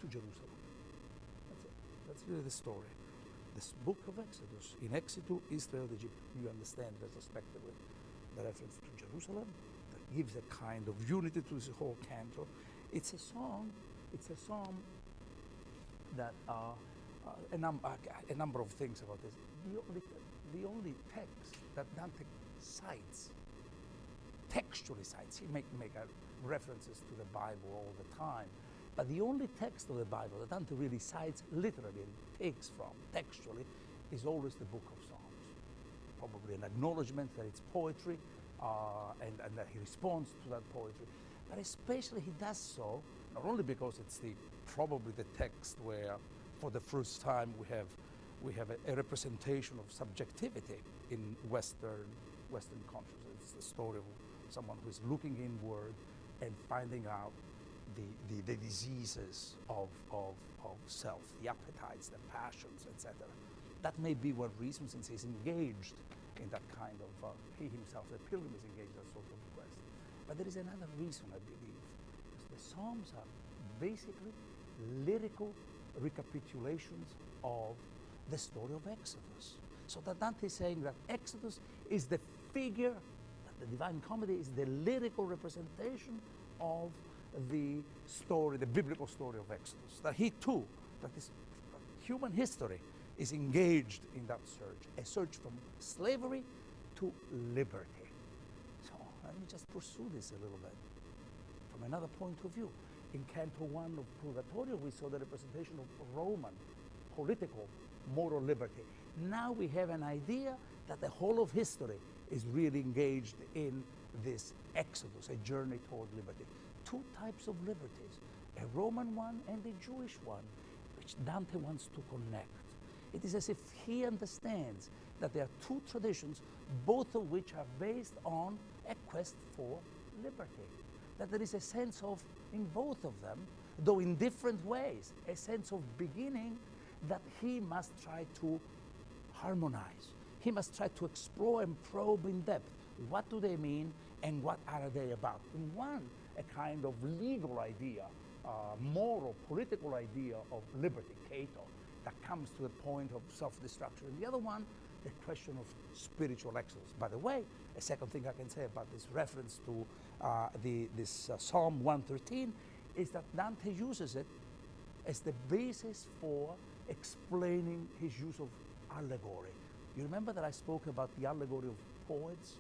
Jerusalem. That's it. That's really the story. This book of Exodus, in exitu Israel, the Egypt. You understand retrospectively the reference to Jerusalem that gives a kind of unity to this whole canto. It's a song. It's a psalm that a number of things about this. The only text that Dante cites, textually cites, he make references to the Bible all the time, but the only text of the Bible that Dante really cites literally and takes from textually is always the Book of Psalms. Probably an acknowledgement that it's poetry, and that he responds to that poetry. but especially he does so not only because it's probably the text where for the first time we have a representation of subjectivity in Western consciousness. It's the story of someone who is looking inward and finding out the diseases of self, the appetites, the passions, etc. That may be one reason, since he's engaged in that kind of, he himself, the pilgrim, is engaged in that sort of quest. But there is another reason, I believe, because the Psalms are basically lyrical recapitulations of the story of Exodus. So that Dante is saying that Exodus is the figure, that the Divine Comedy is the lyrical representation of the story, the biblical story of Exodus. That he too, that this human history is engaged in that search, a search from slavery to liberty. So let me just pursue this a little bit from another point of view. In Canto I of Purgatory, we saw the representation of Roman political moral liberty. Now we have an idea that the whole of history is really engaged in this exodus, a journey toward liberty. Two types of liberties, a Roman one and a Jewish one, which Dante wants to connect. It is as if he understands that there are two traditions, both of which are based on a quest for liberty. That there is a sense of, in both of them, though in different ways, a sense of beginning that he must try to harmonize. He must try to explore and probe in depth. What do they mean and what are they about? In one, a kind of legal idea, moral, political idea of liberty, Cato, that comes to the point of self-destruction. And the other one, the question of spiritual exodus. By the way, a second thing I can say about this reference to this Psalm 113 is that Dante uses it as the basis for explaining his use of allegory. You remember that I spoke about the allegory of poets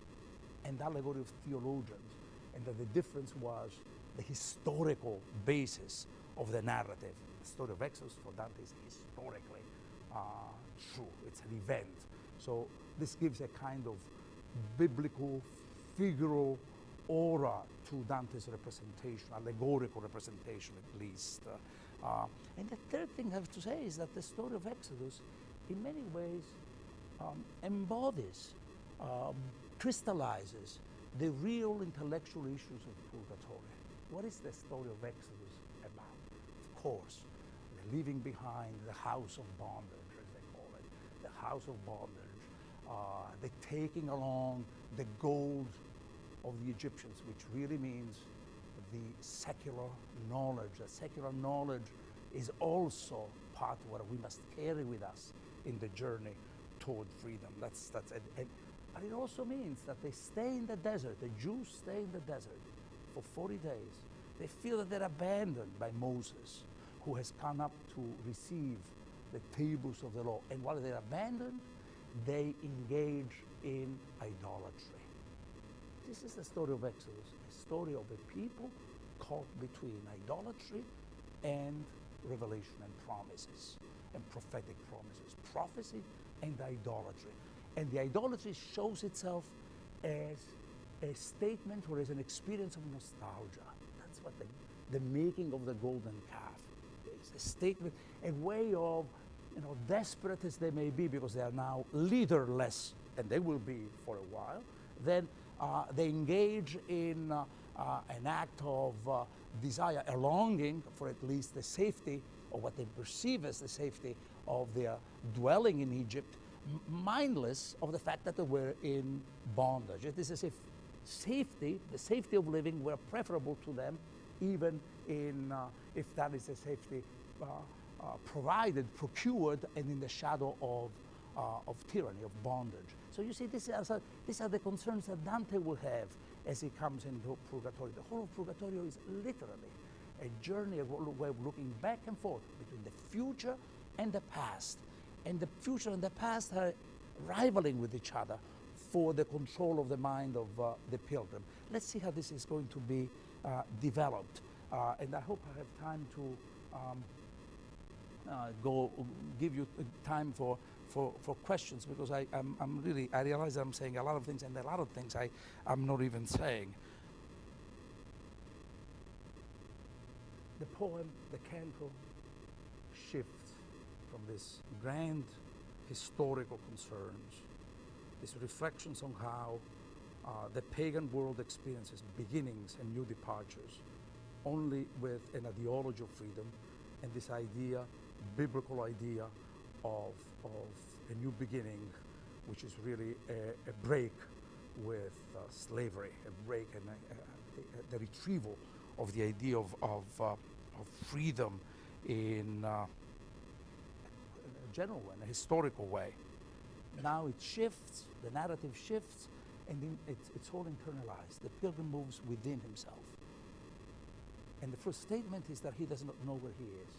and the allegory of theologians, and that the difference was the historical basis of the narrative. The story of Exodus for Dante is historically true. It's an event. So this gives a kind of biblical, figural aura to Dante's representation, allegorical representation at least. And the third thing I have to say is that the story of Exodus in many ways embodies, crystallizes the real intellectual issues of Purgatory. What is the story of Exodus about? Of course, the leaving behind the house of bondage, as they call it, the house of bondage, the taking along the gold of the Egyptians, which really means the secular knowledge. That secular knowledge is also part of what we must carry with us in the journey toward freedom. That's it. But it also means that they stay in the desert. The Jews stay in the desert for 40 days. They feel that they're abandoned by Moses, who has come up to receive the tables of the law. And while they're abandoned, they engage in idolatry. This is the story of Exodus, a story of a people caught between idolatry and revelation and promises, and prophetic promises, prophecy and idolatry. And the idolatry shows itself as a statement or as an experience of nostalgia. That's what the making of the golden calf is, a statement, a way of, desperate as they may be because they are now leaderless, and they will be for a while, then they engage in an act of desire, a longing for at least the safety, or what they perceive as the safety of their dwelling in Egypt, mindless of the fact that they were in bondage. It is as if safety, the safety of living, were preferable to them, even in if that is a safety provided, procured, and in the shadow of tyranny, of bondage. So you see, these are the concerns that Dante will have as he comes into Purgatory. The whole of Purgatory is literally a journey, a way of looking back and forth between the future and the past. And the future and the past are rivaling with each other for the control of the mind of the pilgrim. Let's see how this is going to be developed. And I hope I have time to give you time for questions, because I realize I'm saying a lot of things, and a lot of things I'm not even saying. the poem, the canto, shifts from these grand historical concerns, these reflections on how the pagan world experiences beginnings and new departures, only with an ideology of freedom and this idea, biblical idea of a new beginning, which is really a break with slavery, a break and the retrieval of the idea of freedom in a general way, in a historical way. Now it shifts, the narrative shifts, and then it's all internalized. The pilgrim moves within himself. And the first statement is that he does not know where he is.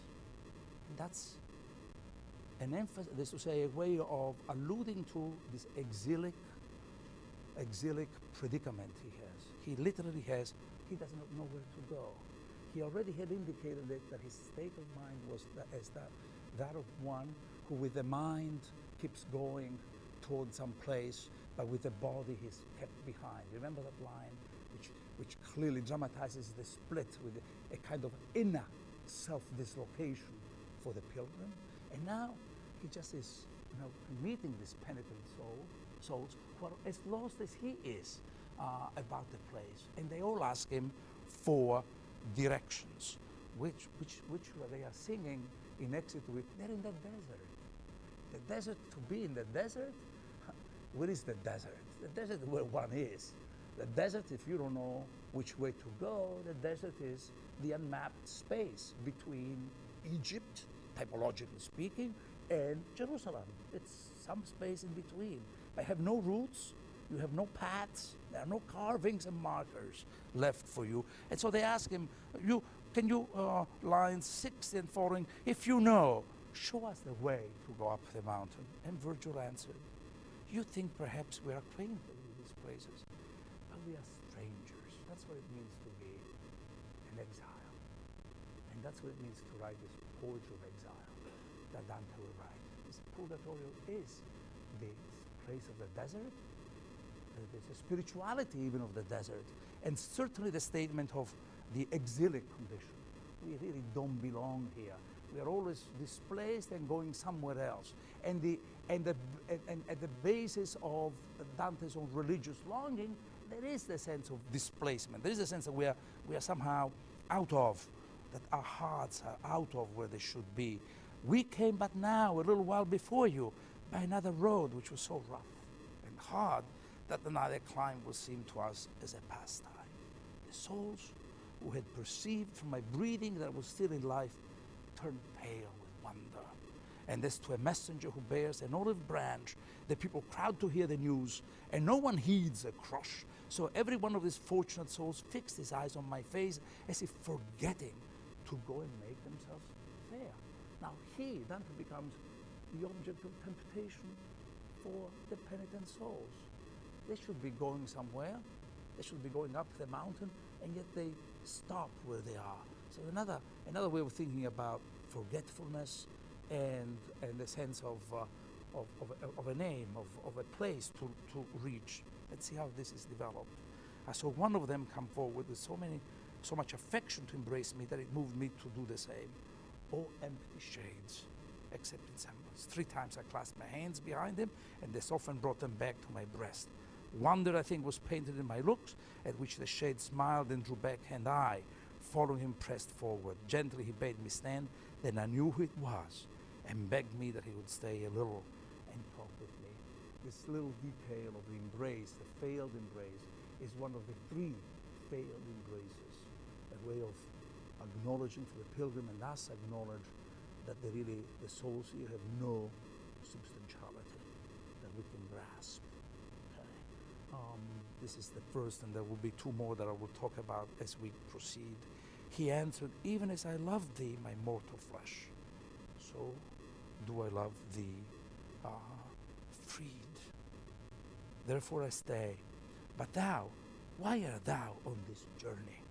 And that's an emphasis, that is to say, a way of alluding to this exilic predicament he has. He literally has, he does not know where to go. He already had indicated that his state of mind was that of one who with the mind keeps going towards some place, but with the body he's kept behind. Remember that line, which clearly dramatizes the split with a kind of inner self-dislocation for the pilgrim. And now he just is, meeting this penitent souls who are as lost as he is about the place. And they all ask him for directions, which they are singing in exit with. They're in the desert. The desert, to be in the desert, where is the desert? The desert where one is. The desert, if you don't know which way to go, the desert is the unmapped space between Egypt, typologically speaking, and Jerusalem. It's some space in between. I have no routes, you have no paths, there are no carvings and markers left for you. And so they ask him, can you, lines 60 and following, if you know, show us the way to go up the mountain. And Virgil answered, you think perhaps we are acquainted with these places, but we are strangers. That's what it means to be an exile. And that's what it means to write this poetry of exile that Dante will write. This Purgatory is the place of the desert. There's a spirituality even of the desert, and certainly the statement of the exilic condition. We really don't belong here. We are always displaced and going somewhere else. And at the basis of Dante's own religious longing, there is the sense of displacement. There is a sense that we are somehow out of, that our hearts are out of where they should be. We came but now, a little while before you, by another road which was so rough and hard that another climb will seem to us as a pastime. The souls who had perceived from my breathing that I was still in life turned pale with wonder. And as to a messenger who bears an olive branch, the people crowd to hear the news, and no one heeds a crush. So every one of these fortunate souls fixed his eyes on my face, as if forgetting to go and make themselves fair. Now Dante becomes the object of temptation for the penitent souls. They should be going somewhere, they should be going up the mountain, and yet they stop where they are. So another way of thinking about forgetfulness and the sense of a name, of a place to reach. Let's see how this is developed. I saw one of them come forward with so much affection to embrace me that it moved me to do the same. Oh, empty shades, except in semblance. 3 times I clasped my hands behind him, and this often brought them back to my breast. Wonder, I think, was painted in my looks, at which the shade smiled and drew back, and I, following him, pressed forward. Gently he bade me stand, then I knew who it was, and begged me that he would stay a little and talk with me. This little detail of the embrace, the failed embrace, is one of the 3 failed embraces, a way of acknowledging for the pilgrim and us acknowledge that the souls here have no substantiality that we can grasp. This is the first, and there will be 2 more that I will talk about as we proceed. He answered, even as I love thee, my mortal flesh, so do I love thee, freed. Therefore I stay. But thou, why art thou on this journey?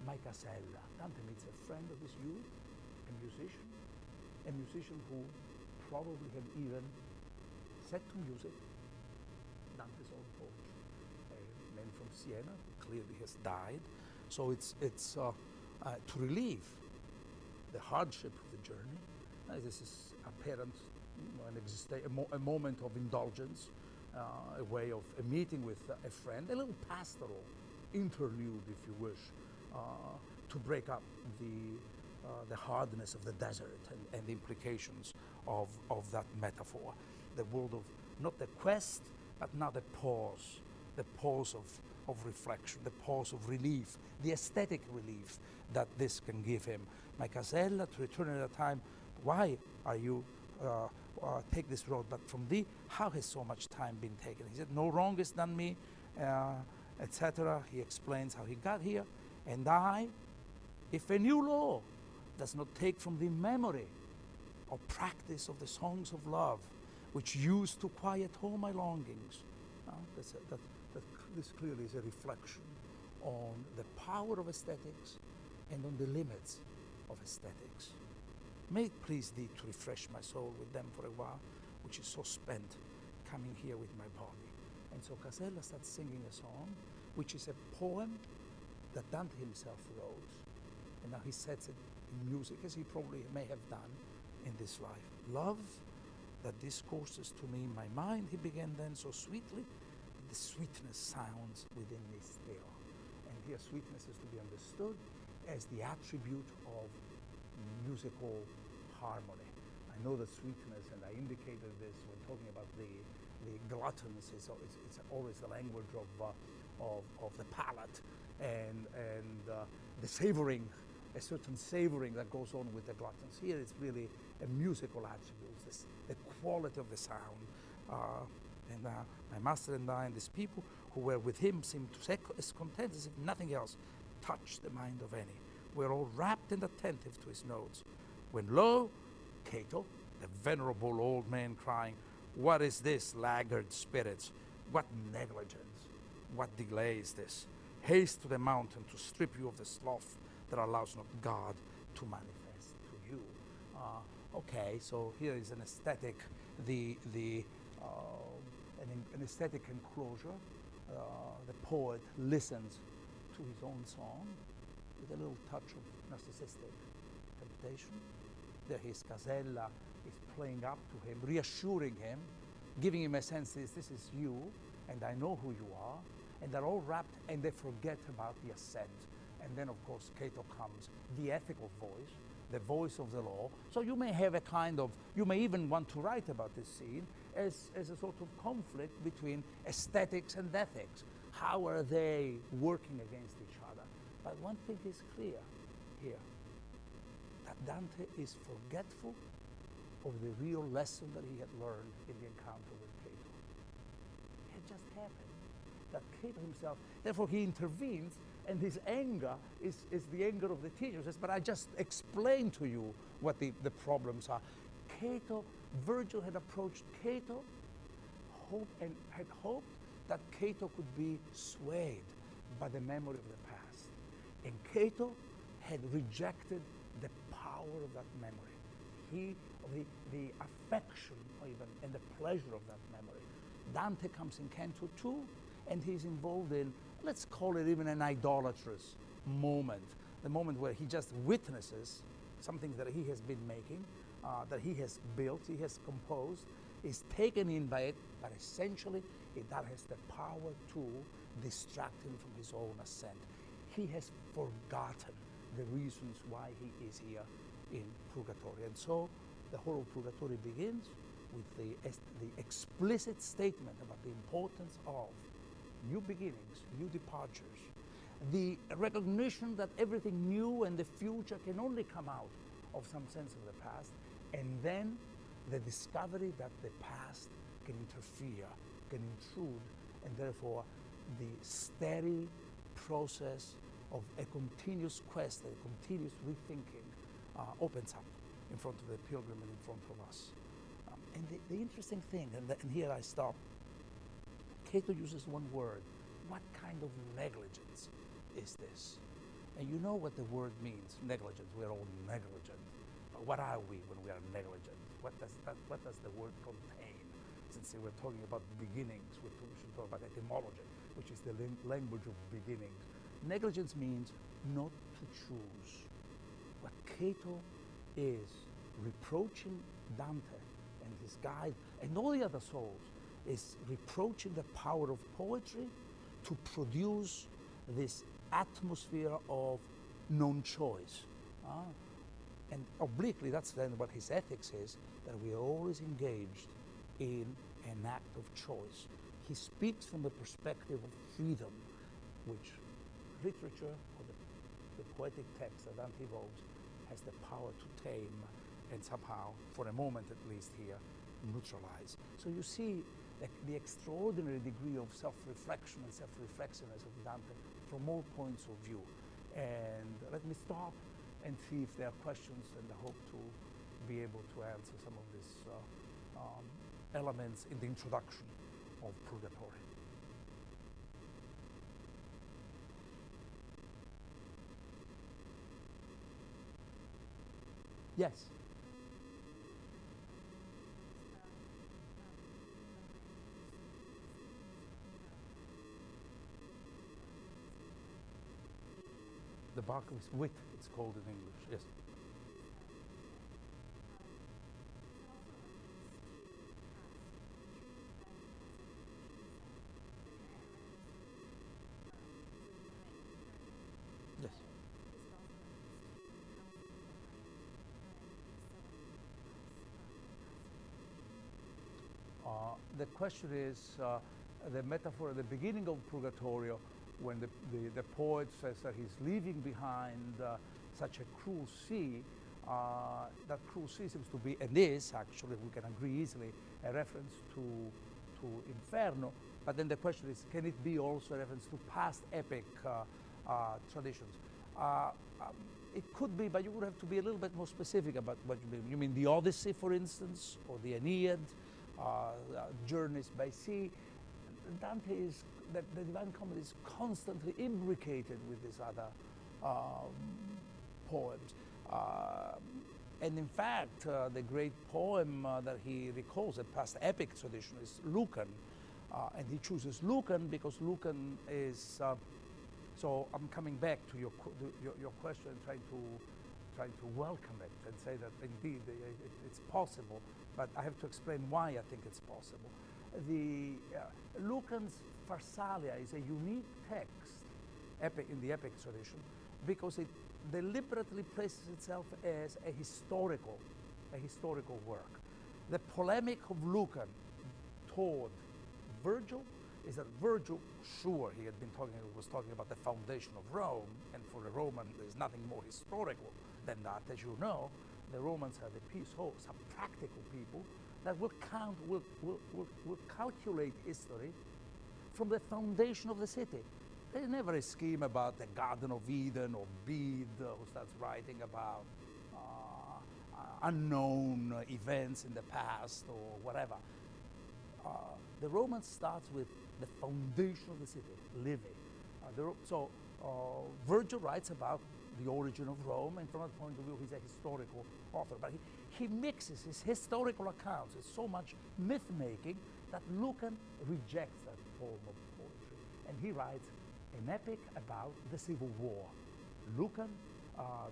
My casella. Dante meets a friend of his youth, a musician who probably had even set to music Dante's own poetry. A man from Siena who clearly has died. So it's to relieve the hardship of the journey. This is apparent, a moment of indulgence, a way of a meeting with a friend, a little pastoral interlude, if you wish, to break up the hardness of the desert and the implications of that metaphor. The world of not the quest, but now the pause of reflection, the pause of relief, the aesthetic relief that this can give him. My casella, to return at a time, why are you take this road? But from thee, how has so much time been taken? He said, no wrong is done me, etc. He explains how he got here. And I, if a new law does not take from the memory or practice of the songs of love, which used to quiet all my longings. This clearly is a reflection on the power of aesthetics and on the limits of aesthetics. May it please thee to refresh my soul with them for a while, which is so spent coming here with my body. And so Casella starts singing a song, which is a poem that Dante himself wrote, and now he sets it in music, as he probably may have done in this life. Love that discourses to me in my mind, he began then so sweetly, the sweetness sounds within me still. And here sweetness is to be understood as the attribute of musical harmony. I know that sweetness, and I indicated this when talking about the gluttons, it's always the language of the palate and the savoring, a certain savoring that goes on with the gluttons. Here it's really a musical attribute, the quality of the sound. And my master and I and these people who were with him seemed to say as content as if nothing else touched the mind of any. We're all rapt and attentive to his notes. When lo, Cato, the venerable old man, crying, what is this, laggard spirits? What negligence? What delay is this? Haste to the mountain to strip you of the sloth that allows not God to manifest to you. Okay, so here is an aesthetic, an aesthetic enclosure. The poet listens to his own song with a little touch of narcissistic temptation. There his casella is playing up to him, reassuring him, giving him a sense this is you, and I know who you are, and they're all wrapped and they forget about the ascent. And then of course Cato comes, the ethical voice, the voice of the law. So you may have a kind of, you may even want to write about this scene as a sort of conflict between aesthetics and ethics. How are they working against each other? But one thing is clear here, that Dante is forgetful of the real lesson that he had learned in the encounter with Cato. It had just happened that Cato himself, therefore he intervenes, and his anger is the anger of the teacher. He says, but I just explained to you what the problems are. Cato, Virgil had approached Cato and had hoped that Cato could be swayed by the memory of the past. And Cato had rejected the power of that memory. The affection even and the pleasure of that memory. Dante comes in Canto II, and he's involved in, let's call it even an idolatrous moment, the moment where he just witnesses something that he has been making, that he has built, he has composed, is taken in by it, but essentially that has the power to distract him from his own ascent. He has forgotten the reasons why he is here in Purgatory. And so the whole of Purgatory begins with the explicit statement about the importance of new beginnings, new departures, the recognition that everything new and the future can only come out of some sense of the past, and then the discovery that the past can interfere, can intrude, and therefore the steady process of a continuous quest, a continuous rethinking opens up in front of the pilgrim and in front of us. And the interesting thing, and here I stop, Cato uses one word. What kind of negligence is this? And you know what the word means, negligence. We're all negligent. But what are we when we are negligent? What does the word contain? Since we're talking about beginnings, we should talk about etymology, which is the language of beginnings. Negligence means not to choose. what Cato is reproaching Dante and his guide and all the other souls is reproaching the power of poetry to produce this atmosphere of non-choice. And obliquely, that's then what his ethics is, that we are always engaged in an act of choice. He speaks from the perspective of freedom, which literature, or the poetic text that Dante evokes, has the power to tame and somehow, for a moment at least here, neutralize. So you see the extraordinary degree of self-reflection and self-reflexiveness of Dante from all points of view. And let me stop and see if there are questions, and I hope to be able to answer some of these elements in the introduction of Purgatory. Yes. The bark is wit, it's called in English, yes. Yes. The question is the metaphor at the beginning of Purgatorio, when the poet says that he's leaving behind such a cruel sea. That cruel sea seems to be, and is actually, we can agree easily, a reference to Inferno. But then the question is, can it be also a reference to past epic traditions? It could be, but you would have to be a little bit more specific about what you mean. You mean the Odyssey, for instance, or the Aeneid, journeys by sea? Dante is, the Divine Comedy is constantly imbricated with these other poems. And in fact, the great poem that he recalls, a past epic tradition, is Lucan. And he chooses Lucan because Lucan is, so I'm coming back to your question and trying to welcome it and say that indeed it's possible, but I have to explain why I think it's possible. Lucan's Pharsalia is a unique text in the epic tradition because it deliberately places itself as a historical work. The polemic of Lucan toward Virgil is that Virgil, sure, he was talking about the foundation of Rome, and for a Roman there's nothing more historical than that. As you know, the Romans are some practical people that will calculate history from the foundation of the city. There's never a scheme about the Garden of Eden or Bede who starts writing about unknown events in the past or whatever. The Romans starts with the foundation of the city, living. Virgil writes about the origin of Rome, and from that point of view, he's a historical author. But he mixes his historical accounts with so much myth-making that Lucan rejects that form of poetry. And he writes an epic about the civil war. Lucan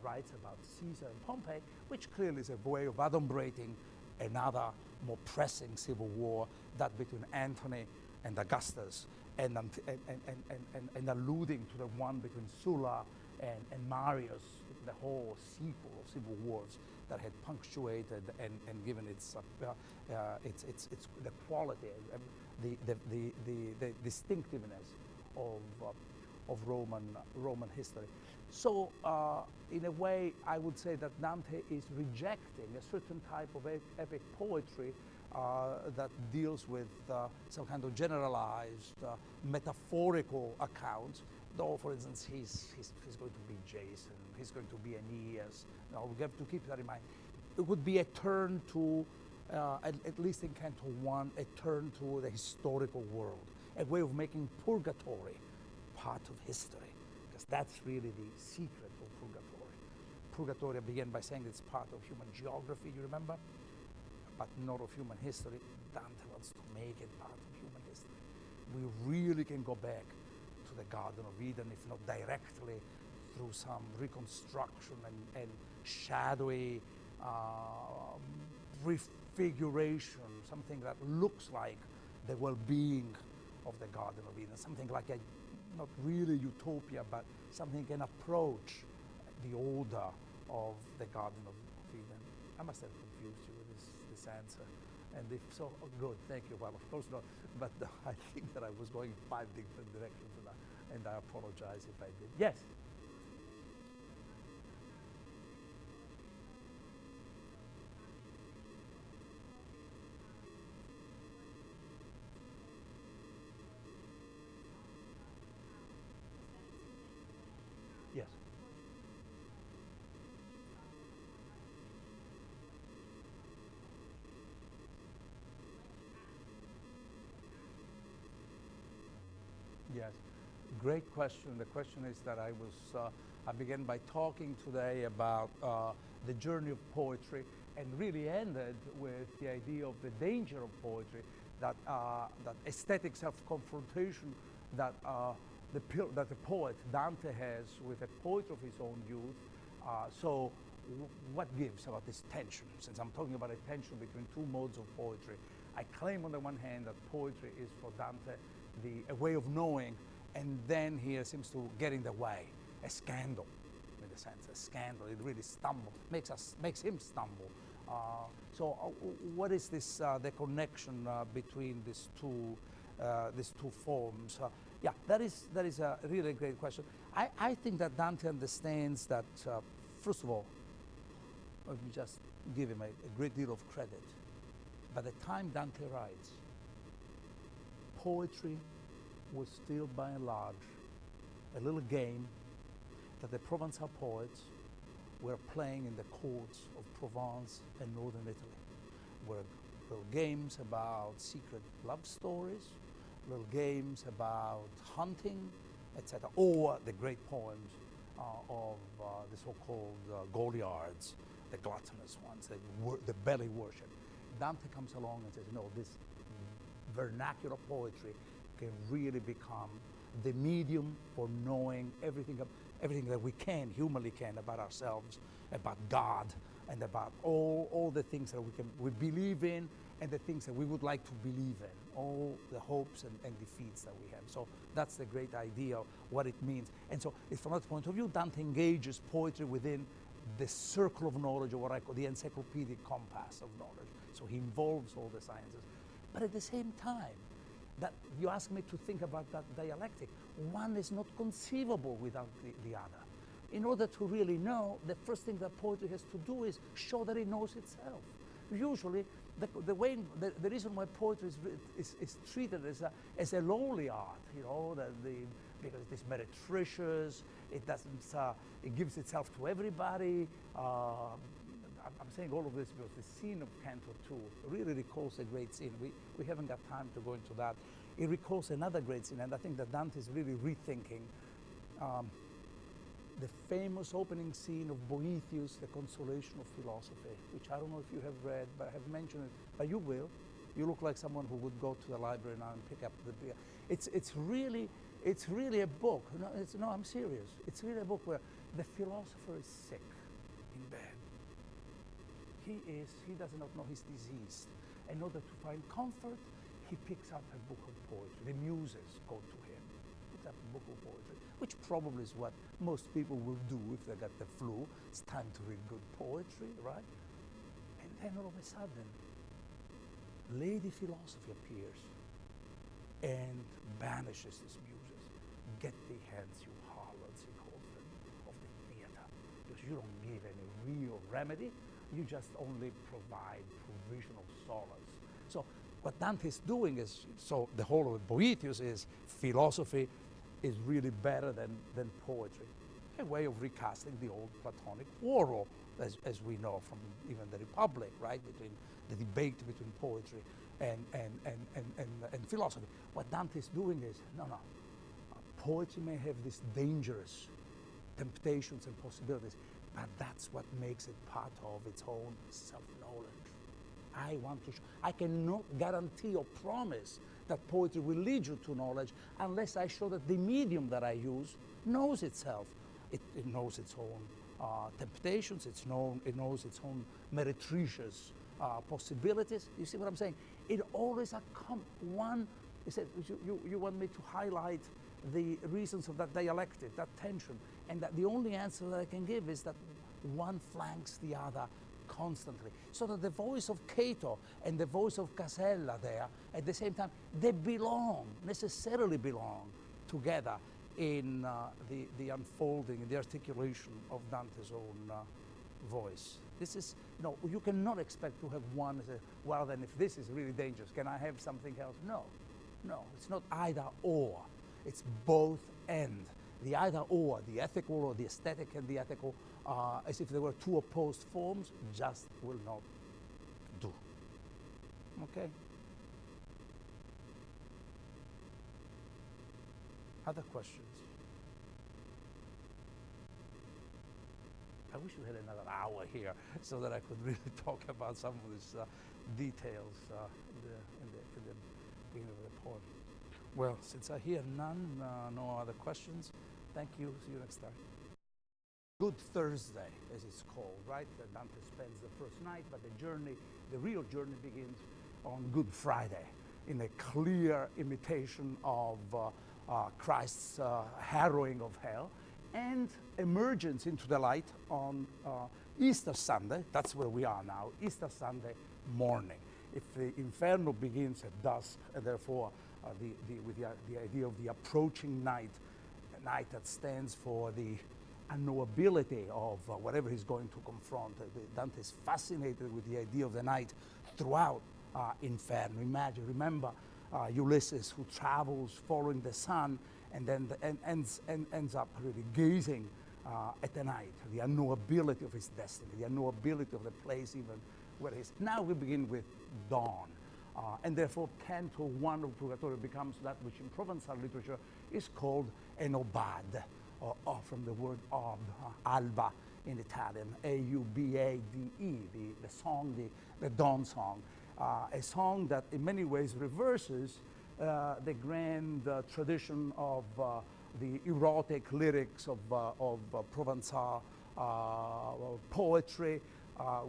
writes about Caesar and Pompey, which clearly is a way of adumbrating another more pressing civil war, that between Antony and Augustus, and alluding to the one between Sulla and Marius, the whole sequel of civil wars that had punctuated and given its the quality, the distinctiveness of Roman history. So in a way, I would say that Dante is rejecting a certain type of epic poetry that deals with some kind of generalized metaphorical accounts. Though, for instance, he's going to be Jason, he's going to be Aeneas. Now, we have to keep that in mind. It would be a turn to, at least in Canto I, a turn to the historical world, a way of making Purgatory part of history, because that's really the secret of Purgatory. Purgatory began by saying it's part of human geography, you remember? But not of human history. Dante wants to make it part of human history. We really can go back to the Garden of Eden, if not directly, through some reconstruction and shadowy prefiguration, something that looks like the well-being of the Garden of Eden, something like a, not really utopia, but something can approach the order of the Garden of Eden. I must have confused you with this answer. And if so, oh, good, thank you. Well, of course not, but I think that I was going 5 different directions, and I apologize if I did. Yes? Yes. Yes, great question. The question is that I began by talking today about the journey of poetry, and really ended with the idea of the danger of poetry, that aesthetic self-confrontation that that the poet Dante has with a poet of his own youth. So what gives about this tension? Since I'm talking about a tension between two modes of poetry, I claim on the one hand that poetry is for Dante a way of knowing, and then he seems to get in the way, a scandal, in a sense, a scandal. It really makes him stumble. So what is this, the connection between these two forms? Yeah, that is a really great question. I think that Dante understands that, first of all, let me just give him a great deal of credit. By the time Dante writes, poetry was still by and large a little game that the Provençal poets were playing in the courts of Provence and northern Italy. Were little games about secret love stories, little games about hunting, etc. Or the great poems of the so-called Goliards, the gluttonous ones, the belly worship. Dante comes along and says, no, this vernacular poetry can really become the medium for knowing everything that we can, humanly can, about ourselves, about God, and about all the things that we believe in, and the things that we would like to believe in, all the hopes and defeats that we have. So that's the great idea of what it means. And so from that point of view, Dante engages poetry within the circle of knowledge, or what I call the encyclopedic compass of knowledge. So he involves all the sciences. But at the same time, that you ask me to think about that dialectic, one is not conceivable without the other. In order to really know, the first thing that poetry has to do is show that it knows itself. Usually, the reason why poetry is treated as a lowly art, you know, because it is meretricious, it gives itself to everybody. I'm saying all of this because the scene of Canto II really recalls a great scene. We haven't got time to go into that. It recalls another great scene, and I think that Dante is really rethinking the famous opening scene of Boethius, The Consolation of Philosophy, which I don't know if you have read, but I have mentioned it, but you will. You look like someone who would go to the library now and pick up the book. It's really a book. No, I'm serious. It's really a book where the philosopher is sick in bed. He does not know he's diseased. In order to find comfort, he picks up a book of poetry. The muses go to him, picks up a book of poetry, which probably is what most people will do if they got the flu. It's time to read good poetry, right? And then all of a sudden, Lady Philosophy appears and banishes his muses. Get thee hence, you harlots, he calls them, of the theater, because you don't give any real remedy. You just only provide provisional solace. So what Dante is doing is, so the whole of Boethius is philosophy is really better than poetry. A way of recasting the old Platonic quarrel, as we know from even the Republic, right? Between the debate between poetry and philosophy. What Dante is doing is, no. Poetry may have these dangerous temptations and possibilities, but that's what makes it part of its own self-knowledge. I cannot guarantee or promise that poetry will lead you to knowledge unless I show that the medium that I use knows itself. it knows its own temptations, it knows its own meretricious possibilities. You see what I'm saying? It always one. He said, you want me to highlight the reasons of that dialectic, that tension, and that the only answer that I can give is that one flanks the other constantly. So that the voice of Cato and the voice of Casella there, at the same time, they necessarily belong together in the unfolding, the articulation of Dante's own voice. This is, you cannot expect to have one as well, then if this is really dangerous, can I have something else? No, it's not either or. It's both and. The either or, the ethical or the aesthetic and the ethical, as if they were two opposed forms, just will not do. Okay? Other questions? I wish we had another hour here so that I could really talk about some of these details in the beginning of the poem. Well, since I hear none, no other questions, thank you. See you next time. Good Thursday, as it's called, right? Dante spends the first night, but the real journey begins on Good Friday in a clear imitation of Christ's harrowing of hell and emergence into the light on Easter Sunday. That's where we are now, Easter Sunday morning. If the Inferno begins at dusk, and therefore with the idea of the approaching night, a night that stands for the unknowability of whatever he's going to confront. Dante is fascinated with the idea of the night throughout Inferno. Remember Ulysses, who travels following the sun and then ends up really gazing at the night, the unknowability of his destiny, the unknowability of the place even where he's. Now we begin with dawn. And therefore, Canto I of Purgatory becomes that which in Provençal literature is called an aubade, or from the word aube, alba in Italian, A-U-B-A-D-E, the song, the dawn song, a song that in many ways reverses the grand tradition of the erotic lyrics of Provençal poetry,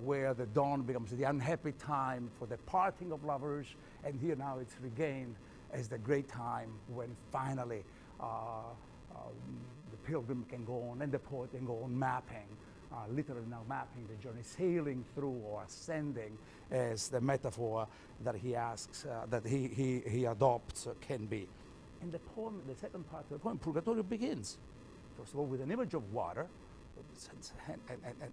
where the dawn becomes the unhappy time for the parting of lovers, and here now it's regained as the great time when finally the pilgrim can go on and the poet can go on mapping, literally now mapping the journey, sailing through or ascending, as the metaphor that he asks, that he adopts can be. And the poem, the second part of the poem, Purgatory, begins, first of all, with an image of water,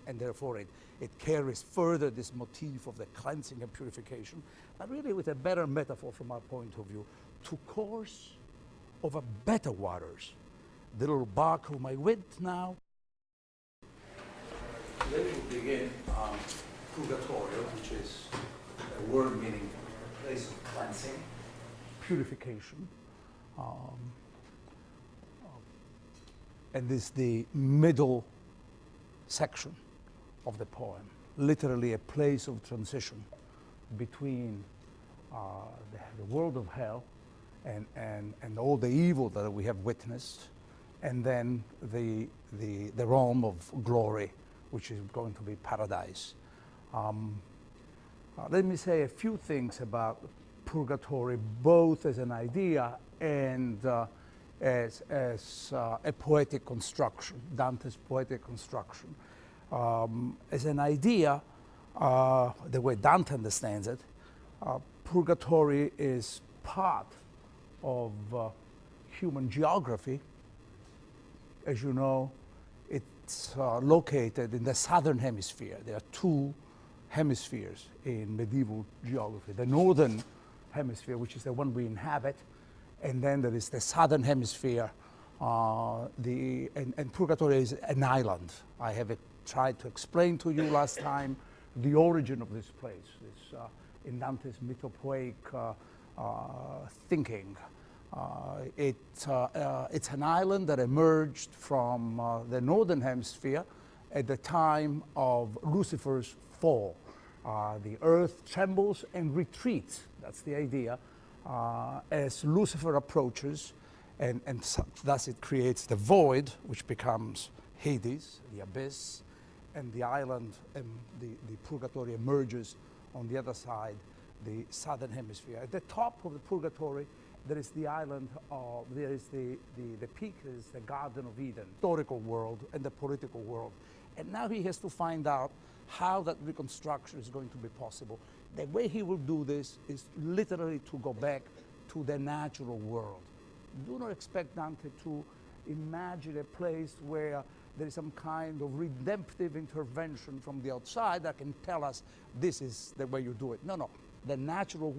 and therefore it carries further this motif of the cleansing and purification, but really with a better metaphor from our point of view, to course over better waters. The little bark of my wit now. Today we begin Purgatorio, which is a word meaning place of cleansing, purification. And this is the middle section of the poem, literally a place of transition between the world of hell and all the evil that we have witnessed, and then the realm of glory, which is going to be paradise. Let me say a few things about Purgatory, both as an idea and as a poetic construction, Dante's poetic construction. As an idea, the way Dante understands it, Purgatory is part of human geography. As you know, it's located in the southern hemisphere. There are two hemispheres in medieval geography. The northern hemisphere, which is the one we inhabit, and then there is the southern hemisphere, and Purgatory is an island. I have tried to explain to you last time the origin of this place, in Dante's mythopoeic thinking. It's an island that emerged from the northern hemisphere at the time of Lucifer's fall. The earth trembles and retreats, that's the idea, as Lucifer approaches, and thus it creates the void, which becomes Hades, the abyss, and the island, the Purgatory emerges on the other side, the southern hemisphere. At the top of the Purgatory, there is the island of, there is the peak, there is the Garden of Eden, historical world and the political world. And now he has to find out how that reconstruction is going to be possible. The way he will do this is literally to go back to the natural world. Do not expect Dante to imagine a place where there is some kind of redemptive intervention from the outside that can tell us this is the way you do it. No, no. The natural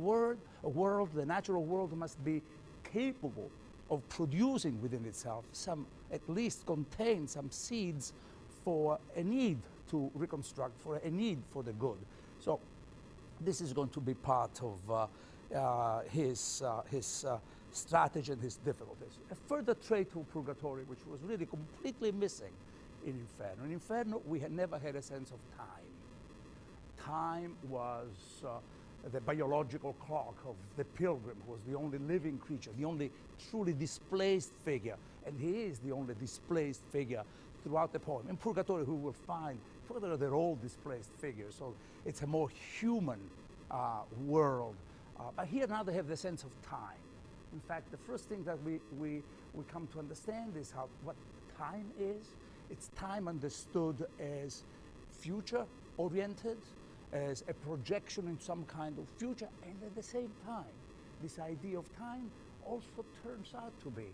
the natural world must be capable of producing within itself some, at least contain some seeds for a need to reconstruct, for a need for the good. So this is going to be part of his strategy and his difficulties. A further trait of Purgatory, which was really completely missing in Inferno. In Inferno, we had never had a sense of time. Time was the biological clock of the pilgrim, who was the only living creature, the only truly displaced figure, and he is the only displaced figure throughout the poem. In Purgatory, we will find, Purgatory, they're all displaced figures, so it's a more human world. But here now they have the sense of time. In fact, the first thing that we come to understand is what time is. It's time understood as future-oriented, as a projection in some kind of future, and at the same time, this idea of time also turns out to be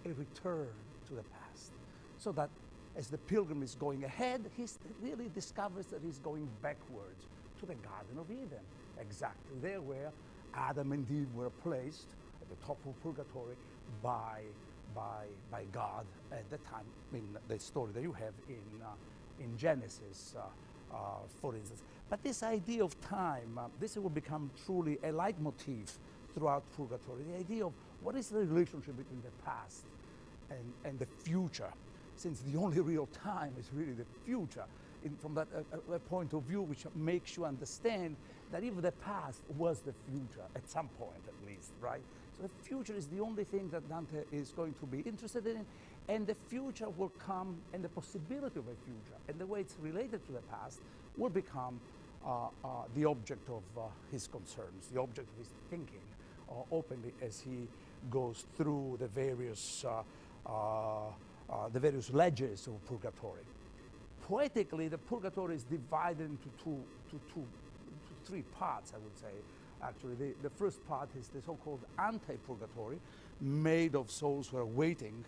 a return to the past. So that as the pilgrim is going ahead, he really discovers that he's going backwards to the Garden of Eden, exactly there where Adam and Eve were placed at the top of Purgatory by God at the time, in the story that you have in Genesis, for instance. But this idea of time, this will become truly a leitmotif throughout Purgatory, the idea of what is the relationship between the past and the future, since the only real time is really the future, from that a point of view which makes you understand that even the past was the future, at some point at least, right? So the future is the only thing that Dante is going to be interested in, and the future will come, and the possibility of a future, and the way it's related to the past, will become the object of his concerns, the object of his thinking openly as he goes through the various ledgers of Purgatory. Poetically, the Purgatory is divided into three parts, I would say. Actually, the first part is the so-called anti-Purgatory, made of souls who are waiting,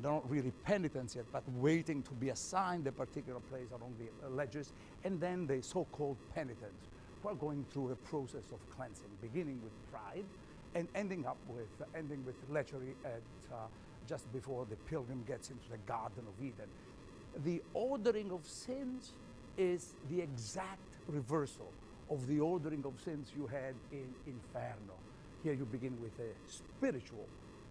not really penitents yet, but waiting to be assigned a particular place along the ledgers, and then the so-called penitents, who are going through a process of cleansing, beginning with pride and ending with lechery at just before the pilgrim gets into the Garden of Eden. The ordering of sins is the exact reversal of the ordering of sins you had in Inferno. Here you begin with a spiritual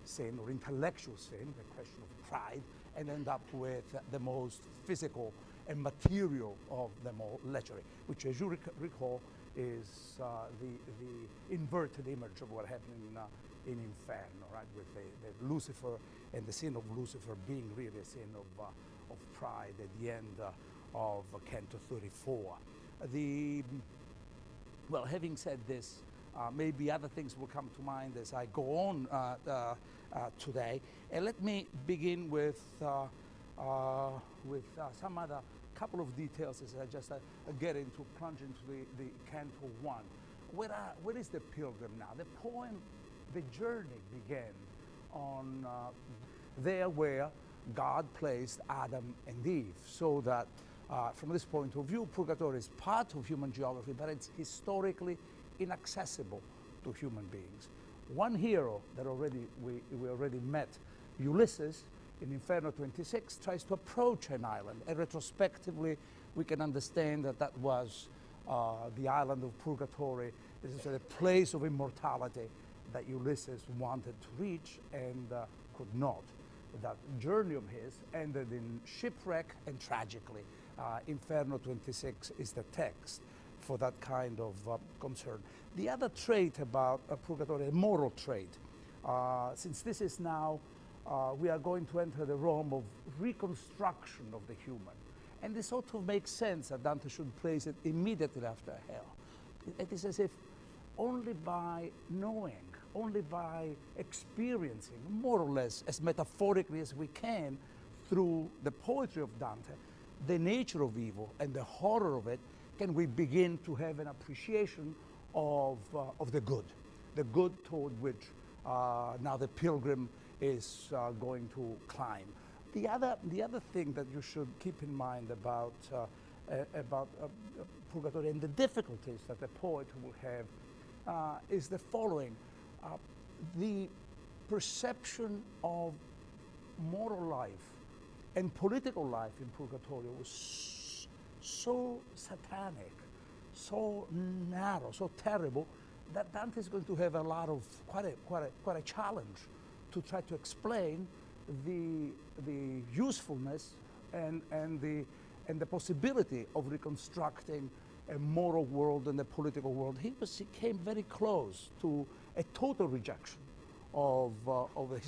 sin or intellectual sin, the question of pride, and end up with the most physical and material of them all, lechery, which, as you recall, is the inverted image of what happened in Inferno, right? With the Lucifer and the sin of Lucifer being really a sin of pride at the end of Canto 34. Well, having said this, maybe other things will come to mind as I go on today. And let me begin with some other couple of details as I just plunge into the Canto I. Where is the pilgrim now? The poem, the journey began on there where God placed Adam and Eve, so that from this point of view, Purgatory is part of human geography, but it's historically inaccessible to human beings. One hero that we already met, Ulysses, in Inferno 26, tries to approach an island, and retrospectively we can understand that that was the island of Purgatory. This is a place of immortality that Ulysses wanted to reach and could not. That journey of his ended in shipwreck and tragically. Inferno 26 is the text for that kind of concern. The other trait about Purgatory, a moral trait, since this is now we are going to enter the realm of reconstruction of the human. And this sort of makes sense that Dante should place it immediately after hell. It is as if only by knowing, only by experiencing, more or less as metaphorically as we can, through the poetry of Dante, the nature of evil and the horror of it, can we begin to have an appreciation of the good toward which now the pilgrim is going to climb. The other thing that you should keep in mind about Purgatory and the difficulties that the poet will have is the following. The perception of moral life and political life in Purgatory was so satanic, so narrow, so terrible, that Dante is going to have a lot of quite a challenge to try to explain the usefulness and the possibility of reconstructing a moral world and a political world. He came very close to a total rejection of the